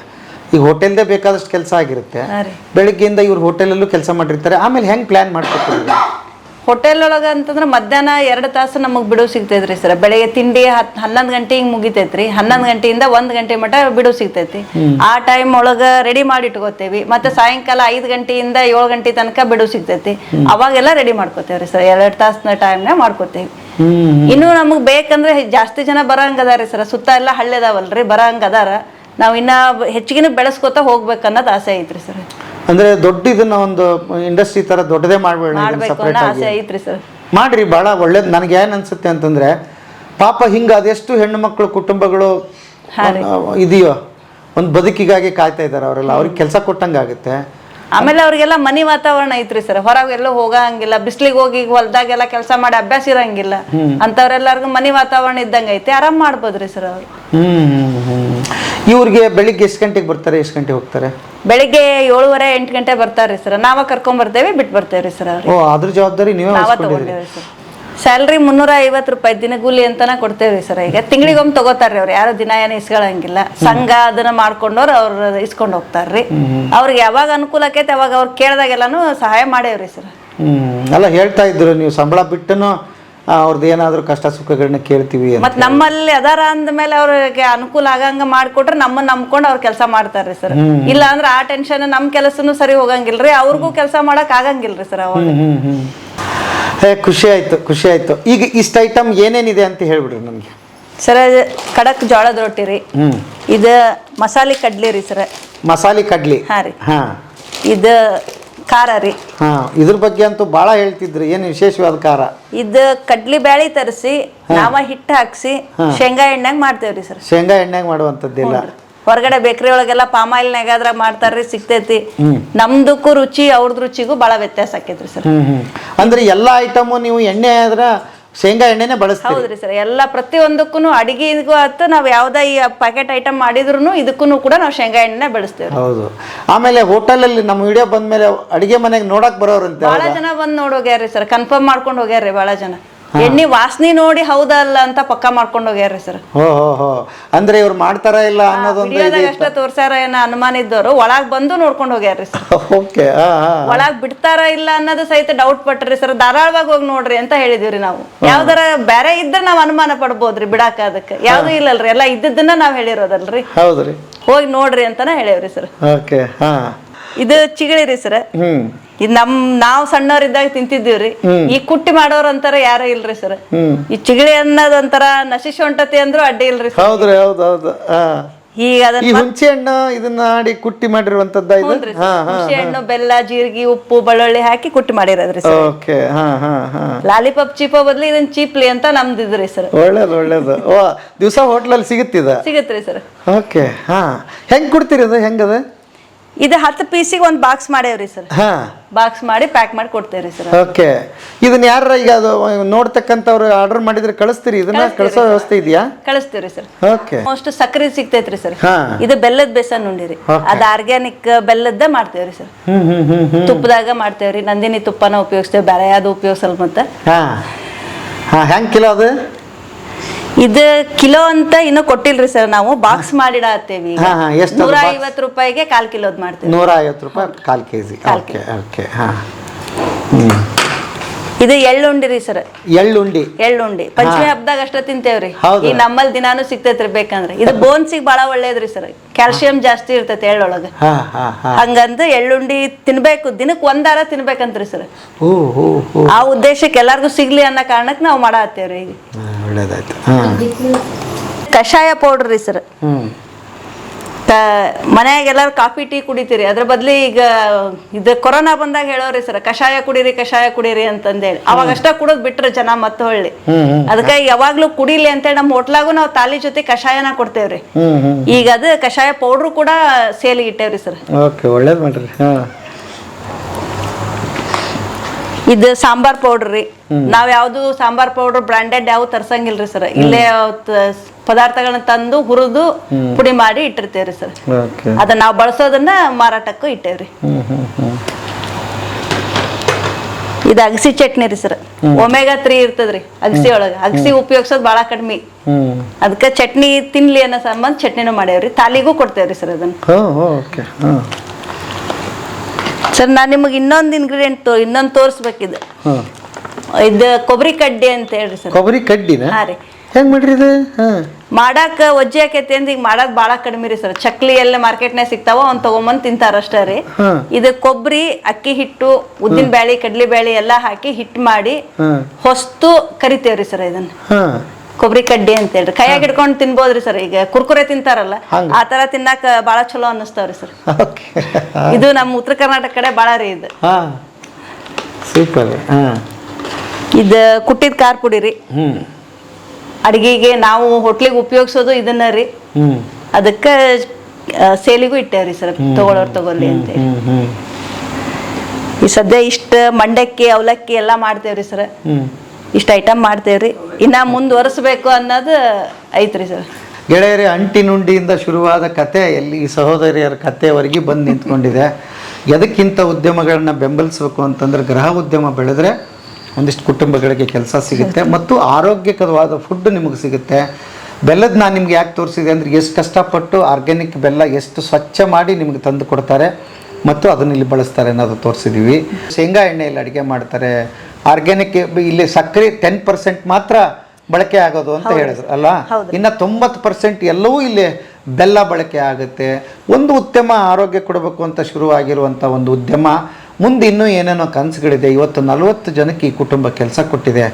ಈಗ ಹೋಟೆಲ್ದೇ ಬೇಕಾದಷ್ಟು ಕೆಲಸ ಆಗಿರುತ್ತೆ, ಹಾಂ ರೀ. ಬೆಳಿಗ್ಗೆಯಿಂದ ಇವ್ರು ಹೋಟೆಲಲ್ಲೂ ಕೆಲಸ ಮಾಡಿರ್ತಾರೆ, ಆಮೇಲೆ ಹೆಂಗೆ ಪ್ಲ್ಯಾನ್ ಮಾಡ್ಕೊತೀರಿ? ಹೋಟೆಲ್ ಒಳಗೆ ಅಂತಂದ್ರೆ ಮಧ್ಯಾಹ್ನ 2 ತಾಸು ನಮಗೆ ಬಿಡುವು ಸಿಗ್ತೈತ್ರಿ ಸರ್. ಬೆಳಗ್ಗೆ ತಿಂಡಿ 11 ಗಂಟೆಗೆ ಮುಗಿತೈತ್ರಿ, 11 ಗಂಟೆಯಿಂದ 1 ಗಂಟೆ ಮಟ್ಟ ಬಿಡುವು ಸಿಗ್ತೈತಿ. ಆ ಟೈಮ್ ಒಳಗೆ ರೆಡಿ ಮಾಡಿ ಇಟ್ಕೋತೇವಿ. ಮತ್ತೆ ಸಾಯಂಕಾಲ 5 ಗಂಟೆಯಿಂದ 7 ಗಂಟೆ ತನಕ ಬಿಡುವು ಸಿಗ್ತೈತಿ, ಅವಾಗೆಲ್ಲ ರೆಡಿ ಮಾಡ್ಕೋತೇವ್ರಿ ಸರ್. 2 ತಾಸಿನ ಟೈಮ್ನಾಗ ಮಾಡ್ಕೋತೇವಿ. ಇನ್ನು ನಮಗೆ ಬೇಕಂದ್ರೆ ಜಾಸ್ತಿ ಜನ ಬರಂಗ ಅದಾರಿ ಸರ್, ಸುತ್ತ ಎಲ್ಲ ಹಳ್ಳಿ ಅದಾವಲ್ರಿ, ಬರಂಗ ಅದಾರ. ನಾವು ಇನ್ನ ಹೆಚ್ಚಿಗೆ ಬೆಳೆಸ್ಕೊತ ಹೋಗ್ಬೇಕನ್ನೋದು ಆಸೆ ಐತ್ರಿ ಸರ್. ಅಂದ್ರೆ ದೊಡ್ಡ ಇದನ್ನ ಒಂದು ಇಂಡಸ್ಟ್ರಿ ತರ ದೊಡ್ಡದೇ ಮಾಡ್ಬೇಡ, ಮಾಡ್ಬೇಕು ಅನ್ನೋ ಆಸೆ ಐತ್ರಿ ಸರ್. ಮಾಡ್ರಿ, ಭಾಳ ಒಳ್ಳೇದು. ನನಗೆ ಏನು ಅನ್ಸುತ್ತೆ ಅಂತಂದ್ರೆ, ಪಾಪ ಹಿಂಗೆ ಅದೆಷ್ಟು ಹೆಣ್ಣು ಮಕ್ಕಳು ಕುಟುಂಬಗಳು ಇದೆಯೋ ಒಂದು ಬದುಕಿಗಾಗಿ ಕಾಯ್ತಾ ಇದ್ದಾರೆ ಅವರೆಲ್ಲ, ಅವ್ರಿಗೆ ಕೆಲಸ ಕೊಟ್ಟಂಗೆ ಆಗುತ್ತೆ. ಆಮೇಲೆ ಅವ್ರಿಗೆಲ್ಲ ಮನಿ ವಾತಾವರಣ ಐತ್ರಿ ಸರ್, ಹೊರಗೆಲ್ಲ ಹೋಗಂಗಿಲ್ಲ, ಬಿಸ್ಲಿಗೆ ಹೋಗಿ ಹೊಲ್ದಾಗೆಲ್ಲ ಕೆಲಸ ಮಾಡಿ ಅಭ್ಯಾಸ ಇರಂಗಿಲ್ಲ. ಅಂತವ್ರೆಲ್ಲರಿಗೂ ಮನಿ ವಾತಾವರಣ ಇದ್ದಂಗೆ ಐತಿ, ಆರಾಮ್ ಮಾಡ್ಬೋದ್ರಿ ಸರ್ ಅವ್ರು. ಇವ್ರಿಗೆ ಬೆಳಿಗ್ಗೆ ಎಷ್ಟು ಗಂಟೆಗೆ ಬರ್ತಾರೆ, ಎಷ್ಟು ಗಂಟೆ ಹೋಗ್ತಾರೆ? ಬೆಳಿಗ್ಗೆ 7:30 8 ಗಂಟೆ ಬರ್ತಾರ್ರಿ ಸರ್. ನಾವ ಕರ್ಕೊಂಡ್ ಬರ್ತೇವೆ, ಬಿಟ್ಟು ಬರ್ತೇವ್ರಿ ಸರ್ ಅವ್ರಿಗೆ. ಓ, ಅದ್ರ ಜವಾಬ್ದಾರಿ ನೀವೇ ನಾವ ತಗೊಂಡೇವ್ರಿ ಸರ್. ಸ್ಯಾಲ್ರಿ 350 ರೂಪಾಯಿ ದಿನಗೂಲಿ ಅಂತಾನ ಕೊಡ್ತೇವ್ರಿ ಸರ್. ಈಗ ತಿಂಗಳಿಗೊಮ್ಮೆ ತಗೋತಾರ್ರಿ ಅವ್ರು, ಯಾರು ದಿನ ಏನು ಇಸ್ಕೊಳಂಗಿಲ್ಲ. ಸಂಘ ಅದನ್ನ ಮಾಡ್ಕೊಂಡವ್ರು ಅವ್ರು ಇಸ್ಕೊಂಡ್ ಹೋಗ್ತಾರ್ರಿ. ಅವ್ರಿಗೆ ಯಾವಾಗ ಅನುಕೂಲ ಆಕೈತೆ ಅವಾಗ ಅವ್ರು ಕೇಳ್ದಾಗೆಲ್ಲಾನು ಸಹಾಯ ಮಾಡೇವ್ರಿ ಸರ್. ಅಲ್ಲ, ಹೇಳ್ತಾ ಇದ್ರು ನೀವು ಸಂಬಳ ಬಿಟ್ಟನು ಅವ್ರದ್ದು ಏನಾದ್ರು ಕಷ್ಟ ಸುಖಗಳನ್ನ ಕೇಳ್ತೀವಿ ಅಂತ. ಮತ್ ನಮ್ಮಲ್ಲಿ ಅದಾರ ಅಂದ್ಮೇಲೆ ಅವ್ರಿಗೆ ಅನುಕೂಲ ಆಗಂಗ ಮಾಡ್ಕೊಟ್ರೆ ನಮ್ಮನ್ನ ನಂಬ್ಕೊಂಡು ಅವ್ರ ಕೆಲಸ ಮಾಡ್ತಾರ್ರಿ ಸರ್. ಇಲ್ಲ ಅಂದ್ರೆ ಆ ಟೆನ್ಷನ್ ನಮ್ ಕೆಲಸನು ಸರಿ ಹೋಗಂಗಿಲ್ರಿ, ಅವ್ರಿಗೂ ಕೆಲಸ ಮಾಡಕ್ ಆಗಂಗಿಲ್ರಿ ಸರ್ ಅವಾಗ. ಖುಷಿ ಆಯ್ತು, ಖುಷಿ ಆಯ್ತು. ಈಗ ಇಷ್ಟ ಐಟಮ್ ಏನೇನಿದೆ ಅಂತ ಹೇಳ್ಬಿಡ್ರಿ ನಮ್ಗೆ. ಸರ ಕಡಕ್ ಜೋಳದ ರೊಟ್ಟಿ ರೀ, ಇದು ಮಸಾಲೆ ಕಡ್ಲಿ ರೀ ಸರ್. ಮಸಾಲೆ ಕಡ್ಲಿ, ಹಾ ರೀ. ಹಾ. ಇದು ಖಾರ ರೀ. ಹಾ, ಇದ್ರ ಬಗ್ಗೆ ಅಂತೂ ಭಾಳ ಹೇಳ್ತಿದ್ರು, ಏನು ವಿಶೇಷವಾದ ಖಾರ? ಇದು ಕಡ್ಲಿ ಬ್ಯಾಳಿ ತರಿಸಿ ನಾವ ಹಿಟ್ಟು ಹಾಕ್ಸಿ ಶೇಂಗಾ ಎಣ್ಣೆಗ್ ಮಾಡ್ತೇವ್ರಿ ಸರ್. ಶೇಂಗಾ ಎಣ್ಣೆಗೆ ಮಾಡುವಂಥದ್ದಿಲ್ಲ. ಹೊರಗಡೆ ಬೇಕ್ರಿ ಒಳಗೆಲ್ಲ ಪಾಮಾಯಿಲ್ನಾಗ ಅದ್ರ ಮಾಡ್ತಾರ್ರಿ, ಸಿಗ್ತೈತಿ. ನಮ್ದಕ್ಕೂ ರುಚಿ ಅವ್ರದ್ ರುಚಿಗೂ ಬಹಳ ವ್ಯತ್ಯಾಸ ಆಕೈತ್ರಿ ಸರ್. ಅಂದ್ರೆ ಎಲ್ಲಾ ಐಟಮು ನೀವು ಎಣ್ಣೆ ಆದ್ರ ಶೇಂಗಾ ಎಣ್ಣೆನೆ ಬಳಸ್ತೀವಿ? ಹೌದ್ರಿ ಸರ್. ಎಲ್ಲ ಪ್ರತಿಯೊಂದಕ್ಕೂ ಅಡಿಗೆಗೂ ಆಯ್ತು, ನಾವ್ ಯಾವ್ದ ಈ ಪ್ಯಾಕೆಟ್ ಐಟಮ್ ಮಾಡಿದ್ರು ಇದಕ್ಕೂ ಕೂಡ ನಾವು ಶೇಂಗಾ ಎಣ್ಣೆ ಬೆಳೆಸ್ತೇವೆ. ಹೌದು. ಆಮೇಲೆ ಹೋಟೆಲಲ್ಲಿ ನಮ್ಮ ವಿಡಿಯೋ ಬಂದ್ಮೇಲೆ ಅಡಿಗೆ ಮನೆಗೆ ನೋಡಕ್ ಬರೋರಂತೆ ಬಹಳ ಜನ ಬಂದ್ ನೋಡಿ ಹೋಗ್ಯಾರ್ರಿ ಸರ್, ಕನ್ಫರ್ಮ್ ಮಾಡ್ಕೊಂಡು ಹೋಗ್ಯಾರ್ರಿ ಬಹಳ ಜನ. ಎಣ್ಣೆ ವಾಸನೆ ನೋಡಿ ಹೌದಲ್ಲ ಅಂತ ಪಕ್ಕ ಮಾಡ್ಕೊಂಡು ಹೋಗ್ಯಾರ್ರಿ ಸರ್. ಹೋ, ಅಂದ್ರೆ ಇವ್ರು ಮಾಡ್ತಾರ ಇಲ್ಲ ಅನ್ನೋದೊಂದು ಅಷ್ಟ ತೋರ್ಸಾರ ಏನೋ ಅನುಮಾನ ಇದ್ದವರು ಒಳಗ್ ಬಂದು ನೋಡ್ಕೊಂಡು ಹೋಗ್ಯಾರ್ರಿ ಸರ್. ಓಕೆ. ಒಳಗ್ ಬಿಡ್ತಾರ ಇಲ್ಲ ಅನ್ನೋದು ಸಹಿತ ಡೌಟ್ ಪಟ್ರಿ ಸರ್. ಧಾರಾಳವಾಗಿ ಹೋಗಿ ನೋಡ್ರಿ ಅಂತ ಹೇಳಿದಿವ್ರಿ ನಾವು. ಯಾವ್ದಾರ ಬೇರೆ ಇದ್ರೆ ನಾವ್ ಅನುಮಾನ ಪಡ್ಬೋದ್ರಿ, ಬಿಡಾಕ ಅದಕ್ಕೆ ಯಾವ್ದು ಇಲ್ಲಲ್ರಿ, ಎಲ್ಲ ಇದ್ದದನ್ನ ನಾವ್ ಹೇಳಿರೋದಲ್ರಿ. ಹೌದ್ರಿ, ಹೋಗಿ ನೋಡ್ರಿ ಅಂತಾನೆ ಹೇಳೇವ್ರಿ ಸರ್. ಓಕೆ. ಹಾ, ಇದು ಚಿಗಳಿ ರೀ ಸರ್. ಇದು ನಾವ್ ಸಣ್ಣವ್ರಿದ್ದಾಗ ತಿಂತಿದ್ದೀವ್ರಿ. ಈ ಕುಟ್ಟಿ ಮಾಡೋರ್ ಅಂತಾರ ಯಾರು ಇಲ್ರಿ ಸರ್. ಈ ಚಿಗಳಿ ಅನ್ನೋದ್ ಒಂಥರ ನಶಿಸಿ ಹೊಂಟತಿ ಅಂದ್ರು ಅಡ್ಡಿ ಇಲ್ರಿ ಸರ್. ಹೌದ್ರಿ, ಹೌದು. ಈಗ ಈ ಹುಂಚೆ ಹಣ್ಣು ಇದನ್ನ ಆಡಿ ಕುಟ್ಟಿ ಮಾಡಿರುವಂತದ್ದ ಇದು? ಹುಣಸೆ ಹಣ್ಣು, ಬೆಲ್ಲ, ಜೀರಿಗೆ, ಉಪ್ಪು, ಬೆಳ್ಳುಳ್ಳಿ ಹಾಕಿ ಕುಟ್ಟಿ ಮಾಡಿರೋದ್ರಿ ಸರ್. ಓಕೆ. ಲಾಲಿಪಾಪ್ ಚೀಪ ಬದ್ಲಿ ಇದನ್ ಚೀಪ್ಲಿ ಅಂತ ನಮ್ದಿದ್ರಿ ಸರ್. ಒಳ್ಳೇದು. ಓ, ದಿವಸ ಹೋಟ್ಲಲ್ಲಿ ಸಿಗುತ್ತಿದ? ಸಿಗತ್ರಿ ಸರ್. ಓಕೆ. ಹಾ, ಹೆಂಗ್ ಕೊಡ್ತೀರಿ ಅದು? ಹೆಂಗದ ಇದು 10 ಪೀಸಿಗೆ ಒಂದು ಬಾಕ್ಸ್ ಮಾಡೇವ್ರಿ ಸರ್. ಬಾಕ್ಸ್ ಮಾಡಿ ಪ್ಯಾಕ್ ಮಾಡಿ ಕೊಡ್ತೇವ್ರಿ ಸರ್. ಓಕೆ. ಇದನ್ನ ಯಾರ ಈಗ ಅದು ನೋಡ್ತಕ್ಕಂಥವ್ರು ಆರ್ಡರ್ ಮಾಡಿದ್ರೆ ಕಳಿಸ್ತೀರಿ? ಇದನ್ನ ಕಳಿಸೋ ವ್ಯವಸ್ಥೆ ಇದೆಯಾ? ಕಳಿಸ್ತೀವ್ರಿ ಸರ್. ಓಕೆ. ಮೋಸ್ಟ್ ಸಕ್ಕರೆ ಸಿಗ್ತೈತ್ರಿ ಸರ್. ಇದು ಬೆಲ್ಲದ ಬೇಸನ್ ಉಂಡಿ ರೀ, ಅದು ಆರ್ಗ್ಯಾನಿಕ್ ಬೆಲ್ಲದ ಮಾಡ್ತೇವ್ರಿ ಸರ್. ತುಪ್ಪದಾಗ ಮಾಡ್ತೇವ್ರಿ, ನಂದಿನಿ ತುಪ್ಪನ ಉಪಯೋಗಿಸ್ತೇವೆ, ಬೇರೆ ಯಾವ್ದು ಉಪಯೋಗಿಸಲ್. ಮತ್ತೆ ಹೆಂಗ್ ಕಿಲೋ ಅದು? ಇದು ಕಿಲೋ ಅಂತ ಇನ್ನೂ ಕೊಟ್ಟಿಲ್ರಿ ಸರ್, ನಾವು ಬಾಕ್ಸ್ ಮಾಡಿಡತ್ತೇವಿ. 150 ರೂಪಾಯಿಗೆ 1/4 ಕಿಲೋದ್ ಮಾಡ್ತೇವೆ. 150 ರೂಪಾಯಿ 1/4 kg. ಓಕೆ. ಇದು ಎಳ್ಳುಂಡಿ ರೀ ಸರ್. ಎಳ್ಳುಂಡಿ ಪಂಚಮಿ ಹಬ್ಬದಾಗ ಅಷ್ಟ ತಿಂತೇವ್ರಿ. ಈ ನಮ್ಮಲ್ಲಿ ದಿನಾನು ಸಿಗ್ತೈತ್ರಿ ಬೇಕಂದ್ರೆ. ಇದು ಬೋನ್ಸಿಗೆ ಬಹಳ ಒಳ್ಳೇದ್ರಿ ಸರ್, ಕ್ಯಾಲ್ಸಿಯಂ ಜಾಸ್ತಿ ಇರ್ತೈತಿ ಎಳ್ಳೊಳಗ. ಹಂಗಂದು ಎಳ್ಳುಂಡಿ ತಿನ್ಬೇಕು, ದಿನಕ್ಕೆ 1 ವಾರ ತಿನ್ಬೇಕಂತ್ರಿ ಸರ್. ಆ ಉದ್ದೇಶಕ್ಕೆ ಎಲ್ಲಾರ್ಗು ಸಿಗ್ಲಿ ಅನ್ನೋ ಕಾರಣಕ್ಕೆ ನಾವು ಮಾಡತ್ತೇವ್ರಿ. ಈಗ ಒಳ್ಳೇದಾಯ್ತು. ಕಷಾಯ ಪೌಡರ್ ರೀ ಸರ್. ಮನ್ಯಾಗ ಎಲ್ಲಾರು ಕಾಫಿ ಟೀ ಕುಡಿತೀರಿ, ಅದ್ರ ಬದ್ಲಿ ಈಗ ಇದು ಕೊರೋನಾ ಬಂದಾಗ ಹೇಳೋರಿ ಸರ್, ಕಷಾಯ ಕುಡೀರಿ ಅಂತಂದೇಳಿ. ಅವಾಗ ಅಷ್ಟ ಕುಡೋದ್ ಬಿಟ್ರೆ ಜನ ಮತ್ತೆ ಹೊಳ್ಳಿ. ಅದಕ್ಕೆ ಯಾವಾಗ್ಲೂ ಕುಡಿಲಿ ಅಂತೇಳಿ ನಮ್ಮ ಹೋಟ್ಲಾಗು ನಾವು ತಾಲಿ ಜೊತೆ ಕಷಾಯನ ಕೊಡ್ತೇವ್ರಿ. ಈಗ ಅದು ಕಷಾಯ ಪೌಡ್ರು ಕೂಡ ಸೇಲಿಗೆ ಇಟ್ಟೇವ್ರಿ ಸರ್. ಓಕೆ, ಒಳ್ಳೇದ್ ಮಾಡ್ರಿ. ಇದು ಸಾಂಬಾರ್ ಪೌಡರ್ ರೀ. ನಾವ್ ಯಾವ್ದು ಸಾಂಬಾರ್ ಪೌಡರ್ ಬ್ರಾಂಡೆಡ್ ಯಾವ ತರ್ಸಂಗಿಲ್ರಿ ಸರ್. ಇಲ್ಲೇ ಪದಾರ್ಥಗಳನ್ನ ತಂದು ಹುರಿದು ಪುಡಿ ಮಾಡಿ ಇಟ್ಟಿರ್ತೇವ್ರಿ ಸರ್. ಅದ ನಾವ್ ಬಳಸೋದನ್ನ ಮಾರಾಟಕ್ಕೂ ಇಟ್ಟೇವ್ರಿ. ಇದು ಅಗಸಿ ಚಟ್ನಿ ರೀ ಸರ್. ಒಮೆಗಾ 3 ಇರ್ತದ್ರಿ ಅಗಸಿ ಒಳಗ. ಅಗಸಿ ಉಪಯೋಗಿಸೋದು ಭಾಳ ಕಡಿಮೆ. ಅದಕ್ಕೆ ಚಟ್ನಿ ತಿನ್ಲಿ ಅನ್ನೋ ಸಂಬಂಧ ಚಟ್ನಿನೂ ಮಾಡ್ಯಾವ್ರಿ. ತಾಲಿಗೂ ಕೊಡ್ತೇವ್ರಿ ಸರ್ ಅದನ್ನ. ಓಕೆ. ಸರ್ ನಾನು ನಿಮಗೆ ಇನ್ನೊಂದು ಇಂಗ್ರೀಡಿಯೆಂಟ್ ಇನ್ನೊಂದು ತೋರಿಸ್ಬೇಕಿದೆ. ಇದು ಕೊಬ್ಬರಿ ಕಡ್ಡಿ ಅಂತ ಹೇಳ್ರಿ ಸರ್. ಕೊಬ್ಬರಿ ಕಡ್ಡಿನ ಹಾ ರೀ. ಹೆಂಗ್ ಮಾಡ್ರಿ ಇದು? ಮಾಡಾಕ ಒಜ್ಜೆ ಆಕೈತಿ ಅಂತ ಈಗ ಮಾಡೋದು ಭಾಳ ಕಡಿಮೆ ರೀ ಸರ್. ಚಕ್ಲಿ ಎಲ್ಲ ಮಾರ್ಕೆಟ್ನಾಗ ಸಿಗ್ತಾವ, ಅವ್ನು ತಗೊಂಬಂದು ತಿಂತಾರ ಅಷ್ಟೇ ರೀ. ಇದು ಕೊಬ್ಬರಿ, ಅಕ್ಕಿ ಹಿಟ್ಟು, ಉದ್ದಿನ ಬ್ಯಾಳಿ, ಕಡ್ಲಿ ಬ್ಯಾಳಿ ಎಲ್ಲ ಹಾಕಿ ಹಿಟ್ಟು ಮಾಡಿ ಹೊಸ್ತು ಕರಿತೇವ್ರಿ ಸರ್. ಇದನ್ನ ಕೊಬ್ಬರಿ ಕಡ್ಡಿ ಅಂತ ಹೇಳ್ರಿ. ಕೈಯಾಗ ಹಿಡ್ಕೊಂಡು ತಿನ್ಬೋದ್ರಿ ಸರ್. ಈಗ ಕುರ್ಕುರೆ ತಿಂತಾರಲ್ಲ ಆ ತರ ತಿನ್ನಾಕ ಭಾಳ ಚಲೋ ಅನ್ನಿಸ್ತಾವ್ರಿ ಸರ್. ಇದು ನಮ್ಮ ಉತ್ತರ ಕರ್ನಾಟಕ ಕಡೆ ಭಾಳ ರೀ ಇದು. ಸೂಪರ್. ಇದು ಕುಟ್ಟಿದ ಖಾರ ಪುಡಿ ರೀ. ಅಡಿಗೆಗೆ ನಾವು ಹೋಟ್ಲಿಗೆ ಉಪಯೋಗಿಸೋದು ಇದನ್ನ ರೀ. ಅದಕ್ಕೆ ಸೇಲಿಗೂ ಇಟ್ಟೇವ್ರಿ ಸರ್, ತಗೊಳ್ಳೋರು ತಗೊಳ್ಳಿ ಅಂತ. ಈ ಸದ್ಯ ಇಷ್ಟ ಮಂಡಕ್ಕಿ ಅವಲಕ್ಕಿ ಎಲ್ಲ ಮಾಡ್ತೇವ್ರಿ ಸರ್. ಇಷ್ಟ ಐಟಮ್ ಮಾಡ್ತೇವ್ರಿ. ಇನ್ನ ಮುಂದುವರಿಸ್ಬೇಕು ಅನ್ನೋದು ಐತ್ರಿ ಸರ್. ಗೆಳೆಯರೇ, ಅಂಟಿನುಂಡಿಯಿಂದ ಶುರುವಾದ ಕತೆ ಎಲ್ಲಿ ಈ ಸಹೋದರಿಯರ ಕಥೆಯವರೆಗೆ ಬಂದು ನಿಂತ್ಕೊಂಡಿದೆ. ಎದಕ್ಕಿಂತ ಉದ್ಯಮಗಳನ್ನ ಬೆಂಬಲಿಸಬೇಕು ಅಂತಂದ್ರೆ, ಗೃಹ ಉದ್ಯಮ ಬೆಳೆದ್ರೆ ಒಂದಿಷ್ಟು ಕುಟುಂಬಗಳಿಗೆ ಕೆಲಸ ಸಿಗುತ್ತೆ ಮತ್ತು ಆರೋಗ್ಯಕರವಾದ ಫುಡ್ ನಿಮಗೆ ಸಿಗುತ್ತೆ. ಬೆಲ್ಲದ ನಾನು ನಿಮ್ಗೆ ಯಾಕೆ ತೋರಿಸಿದೆ ಅಂದರೆ, ಎಷ್ಟು ಕಷ್ಟಪಟ್ಟು ಆರ್ಗ್ಯಾನಿಕ್ ಬೆಲ್ಲ ಎಷ್ಟು ಸ್ವಚ್ಛ ಮಾಡಿ ನಿಮಗೆ ತಂದು ಕೊಡ್ತಾರೆ ಮತ್ತು ಅದನ್ನು ಇಲ್ಲಿ ಬಳಸ್ತಾರೆ ಅನ್ನೋದು ತೋರಿಸಿದ್ದೀವಿ. ಶೇಂಗಾ ಎಣ್ಣೆಯಲ್ಲಿ ಅಡುಗೆ ಮಾಡ್ತಾರೆ. ಆರ್ಗ್ಯಾನಿಕ್ ಇಲ್ಲಿ ಸಕ್ಕರೆ 10% ಮಾತ್ರ ಬಳಕೆ ಆಗೋದು ಅಂತ ಹೇಳಿದ್ರು ಅಲ್ಲ. ಇನ್ನು 90% ಎಲ್ಲವೂ ಇಲ್ಲಿ ಬೆಲ್ಲ ಬಳಕೆ ಆಗುತ್ತೆ. ಒಂದು ಉತ್ತಮ ಆರೋಗ್ಯ ಕೊಡಬೇಕು ಅಂತ ಶುರುವಾಗಿರುವಂಥ ಒಂದು ಉದ್ಯಮ ಮುಂದೆ ಇನ್ನೂ ಏನೇನೋ ಕನಸುಗಳಿದೆ. ಇವತ್ತು 40 ಜನಕ್ಕೆ ಈ ಕುಟುಂಬ ಕೆಲಸ ಕೊಟ್ಟಿದೆ.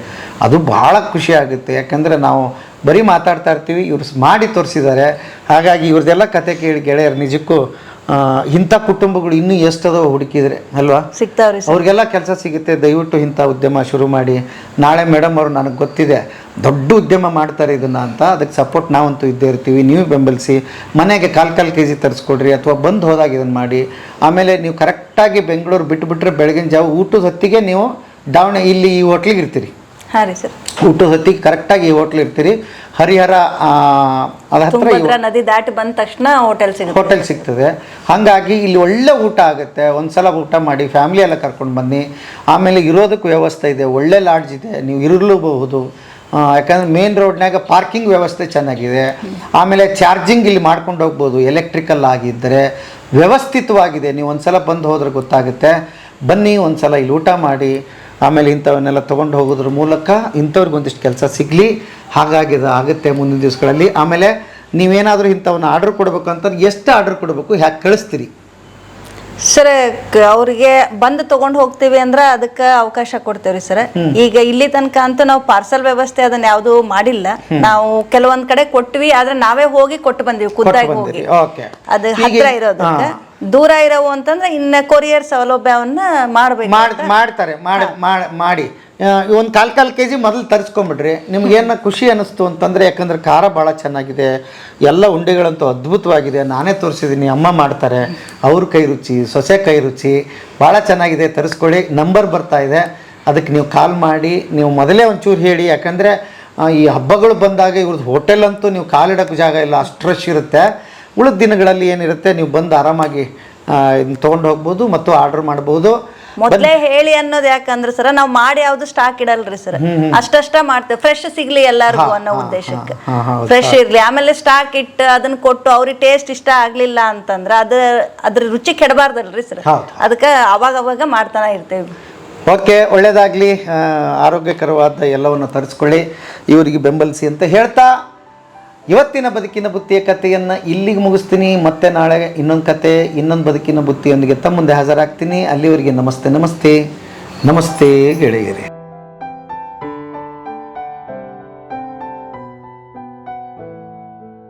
ಅದು ಭಾಳ ಖುಷಿ ಆಗುತ್ತೆ. ಯಾಕಂದರೆ ನಾವು ಬರೀ ಮಾತಾಡ್ತಾ ಇರ್ತೀವಿ, ಇವ್ರು ಮಾಡಿ ತೋರಿಸಿದ್ದಾರೆ. ಹಾಗಾಗಿ ಇವ್ರದ್ದೆಲ್ಲ ಕತೆ ಕೇಳಿ ಗೆಳೆಯರು ನಿಜಕ್ಕೂ ಇಂಥ ಕುಟುಂಬಗಳು ಇನ್ನೂ ಎಷ್ಟದೋ ಹುಡುಕಿದ್ರೆ ಅಲ್ವಾ ಸಿಗ್ತಾವ್ರಿ. ಅವ್ರಿಗೆಲ್ಲ ಕೆಲಸ ಸಿಗುತ್ತೆ. ದಯವಿಟ್ಟು ಇಂಥ ಉದ್ಯಮ ಶುರು ಮಾಡಿ. ನಾಳೆ ಮೇಡಮ್ ಅವರು ನನಗೆ ಗೊತ್ತಿದೆ ದೊಡ್ಡ ಉದ್ಯಮ ಮಾಡ್ತಾರೆ ಇದನ್ನು ಅಂತ, ಅದಕ್ಕೆ ಸಪೋರ್ಟ್ ನಾವಂತೂ ಇದ್ದೇ ಇರ್ತೀವಿ. ನೀವು ಬೆಂಬಲಿಸಿ. ಮನೆಗೆ ಕಾಲು kg ತರಿಸ್ಕೊಡ್ರಿ ಅಥವಾ ಬಂದು ಹೋದಾಗ ಇದನ್ನು ಮಾಡಿ. ಆಮೇಲೆ ನೀವು ಕರೆಕ್ಟಾಗಿ ಬೆಂಗಳೂರು ಬಿಟ್ಟುಬಿಟ್ರೆ ಬೆಳಗಿನ ಜಾವ ಊಟದ ಹೊತ್ತಿಗೆ ನೀವು ಇಲ್ಲಿ ಈ ಹೋಟ್ಲಿಗೆ ಇರ್ತೀರಿ. ಹಾಂ ರೀ ಸರ್. ಊಟದ ಹೊತ್ತಿಗೆ ಕರೆಕ್ಟಾಗಿ ಈ ಹೋಟ್ಲ್ ಇರ್ತೀರಿ. ಹರಿಹರ ಅದ ಹತ್ರ ನದಿ ದಾಟಿ ಬಂದ ತಕ್ಷಣ ಹೋಟೆಲ್ ಸಿಗ್ತದೆ. ಹಾಗಾಗಿ ಇಲ್ಲಿ ಒಳ್ಳೆ ಊಟ ಆಗುತ್ತೆ. ಒಂದ್ಸಲ ಊಟ ಮಾಡಿ ಫ್ಯಾಮಿಲಿ ಎಲ್ಲ ಕರ್ಕೊಂಡು ಬನ್ನಿ. ಆಮೇಲೆ ಇರೋದಕ್ಕೆ ವ್ಯವಸ್ಥೆ ಇದೆ, ಒಳ್ಳೆ ಲಾಡ್ಜ್ ಇದೆ, ನೀವು ಇರಲೂಬಹುದು. ಯಾಕಂದರೆ ಮೇನ್ ರೋಡ್ನಾಗ ಪಾರ್ಕಿಂಗ್ ವ್ಯವಸ್ಥೆ ಚೆನ್ನಾಗಿದೆ. ಆಮೇಲೆ ಚಾರ್ಜಿಂಗ್ ಇಲ್ಲಿ ಮಾಡ್ಕೊಂಡು ಹೋಗ್ಬೋದು, ಎಲೆಕ್ಟ್ರಿಕಲ್ ಆಗಿದ್ದರೆ ವ್ಯವಸ್ಥಿತವಾಗಿದೆ. ನೀವು ಒಂದ್ಸಲ ಬಂದು ಹೋದ್ರೆ ಗೊತ್ತಾಗುತ್ತೆ. ಬನ್ನಿ, ಒಂದ್ಸಲ ಇಲ್ಲಿ ಊಟ ಮಾಡಿ. ಆಮೇಲೆ ಇಂಥವನ್ನೆಲ್ಲ ತೊಗೊಂಡು ಹೋಗೋದ್ರ ಮೂಲಕ ಇಂಥವ್ರಿಗೆ ಒಂದಿಷ್ಟು ಕೆಲಸ ಸಿಗಲಿ. ಹಾಗಾಗಿ ಅದು ಆಗುತ್ತೆ ಮುಂದಿನ ದಿವಸಗಳಲ್ಲಿ. ಆಮೇಲೆ ನೀವೇನಾದರೂ ಇಂಥವನ್ನ ಆರ್ಡ್ರ್ ಕೊಡಬೇಕು ಅಂತಂದ್ರೆ ಎಷ್ಟು ಆರ್ಡ್ರ್ ಕೊಡಬೇಕು, ಹ್ಯಾಕೆ ಕಳಿಸ್ತೀರಿ ಸರ್? ಅವ್ರಿಗೆ ಬಂದು ತಗೊಂಡು ಹೋಗ್ತೀವಿ ಅಂದ್ರೆ ಅದಕ್ಕೆ ಅವಕಾಶ ಕೊಡ್ತೇವ್ರಿ ಸರ್. ಈಗ ಇಲ್ಲಿ ತನಕ ಅಂತೂ ನಾವು ಪಾರ್ಸಲ್ ವ್ಯವಸ್ಥೆ ಅದನ್ನ ಯಾವ್ದು ಮಾಡಿಲ್ಲ. ನಾವು ಕೆಲವೊಂದ್ ಕಡೆ ಕೊಟ್ವಿ, ಆದ್ರೆ ನಾವೇ ಹೋಗಿ ಕೊಟ್ಟು ಬಂದಿವಿ, ಖುದ್ದಾಗಿ ಹೋಗಿ. ಅದು ಹತ್ರ ಇರೋದಕ್ಕೆ. ದೂರ ಇರೋವು ಅಂತಂದ್ರೆ ಇನ್ನ ಕೊರಿಯರ್ ಸೌಲಭ್ಯವನ್ನ ಮಾಡ್ತಾರೆ. ಮಾಡಿ ಒಂದು ಕಾಲು kg ಮೊದಲು ತರಿಸ್ಕೊಂಬಿಡ್ರಿ. ನಿಮ್ಗೇನು ಖುಷಿ ಅನ್ನಿಸ್ತು ಅಂತಂದರೆ, ಯಾಕಂದರೆ ಖಾರ ಭಾಳ ಚೆನ್ನಾಗಿದೆ, ಎಲ್ಲ ಉಂಡೆಗಳಂತೂ ಅದ್ಭುತವಾಗಿದೆ. ನಾನೇ ತೋರಿಸಿದ್ದೀನಿ, ಅಮ್ಮ ಮಾಡ್ತಾರೆ, ಅವ್ರ ಕೈ ರುಚಿ, ಸೊಸೆ ಕೈ ರುಚಿ ಭಾಳ ಚೆನ್ನಾಗಿದೆ. ತರಿಸ್ಕೊಳ್ಳಿ. ನಂಬರ್ ಬರ್ತಾ ಇದೆ, ಅದಕ್ಕೆ ನೀವು ಕಾಲ್ ಮಾಡಿ. ನೀವು ಮೊದಲೇ ಒಂಚೂರು ಹೇಳಿ, ಯಾಕಂದರೆ ಈ ಹಬ್ಬಗಳು ಬಂದಾಗ ಇವ್ರದ್ದು ಹೋಟೆಲ್ ಅಂತೂ ನೀವು ಕಾಲಿಡೋಕ್ಕೆ ಜಾಗ ಇಲ್ಲ, ಅಷ್ಟು ರಶ್ ಇರುತ್ತೆ. ಉಳಿದ ದಿನಗಳಲ್ಲಿ ಏನಿರುತ್ತೆ, ನೀವು ಬಂದು ಆರಾಮಾಗಿ ತೊಗೊಂಡು ಹೋಗ್ಬೋದು ಮತ್ತು ಆರ್ಡರ್ ಮಾಡ್ಬೋದು. ಮೊದಲೇ ಹೇಳಿ ಅನ್ನೋದು ಯಾಕಂದ್ರೆ ಸರ್, ನಾವು ಮಾಡಿ ಯಾವ್ದು ಸ್ಟಾಕ್ ಇಡಲ್ರಿ ಸರ್. ಅಷ್ಟಷ್ಟ ಮಾಡ್ತೇವೆ, ಫ್ರೆಶ್ ಸಿಗ್ಲಿ ಎಲ್ಲರಿಗೂ ಅನ್ನೋ ಉದ್ದೇಶಕ್ಕೆ. ಫ್ರೆಶ್ ಇರ್ಲಿ. ಆಮೇಲೆ ಸ್ಟಾಕ್ ಇಟ್ಟು ಅದನ್ನ ಕೊಟ್ಟು ಅವ್ರಿಗೆ ಟೇಸ್ಟ್ ಇಷ್ಟ ಆಗ್ಲಿಲ್ಲ ಅಂತಂದ್ರೆ ಅದ್ರ ರುಚಿ ಕೆಡಬಾರ್ದಲ್ರಿ ಸರ್. ಅದಕ್ಕೆ ಅವಾಗ ಮಾಡ್ತಾನೆ ಇರ್ತೇವೆ. ಓಕೆ, ಒಳ್ಳೇದಾಗಲಿ. ಆರೋಗ್ಯಕರವಾದ ಎಲ್ಲವನ್ನು ತರಿಸ್ಕೊಳ್ಳಿ, ಇವರಿಗೆ ಬೆಂಬಲಿಸಿ ಅಂತ ಹೇಳ್ತಾ ಇವತ್ತಿನ ಬದುಕಿನ ಬುತ್ತಿಯ ಕಥೆಯನ್ನು ಇಲ್ಲಿಗೆ ಮುಗಿಸ್ತೀನಿ. ಮತ್ತೆ ನಾಳೆ ಇನ್ನೊಂದು ಕತೆ, ಇನ್ನೊಂದು ಬದುಕಿನ ಬುತ್ತಿಯೊಂದಿಗೆ ತಮ್ಮ ಮುಂದೆ ಹಾಜರಾಗ್ತೀನಿ. ಅಲ್ಲಿವರೆಗೆ ನಮಸ್ತೆ ಗೆಳೆಯರೇ.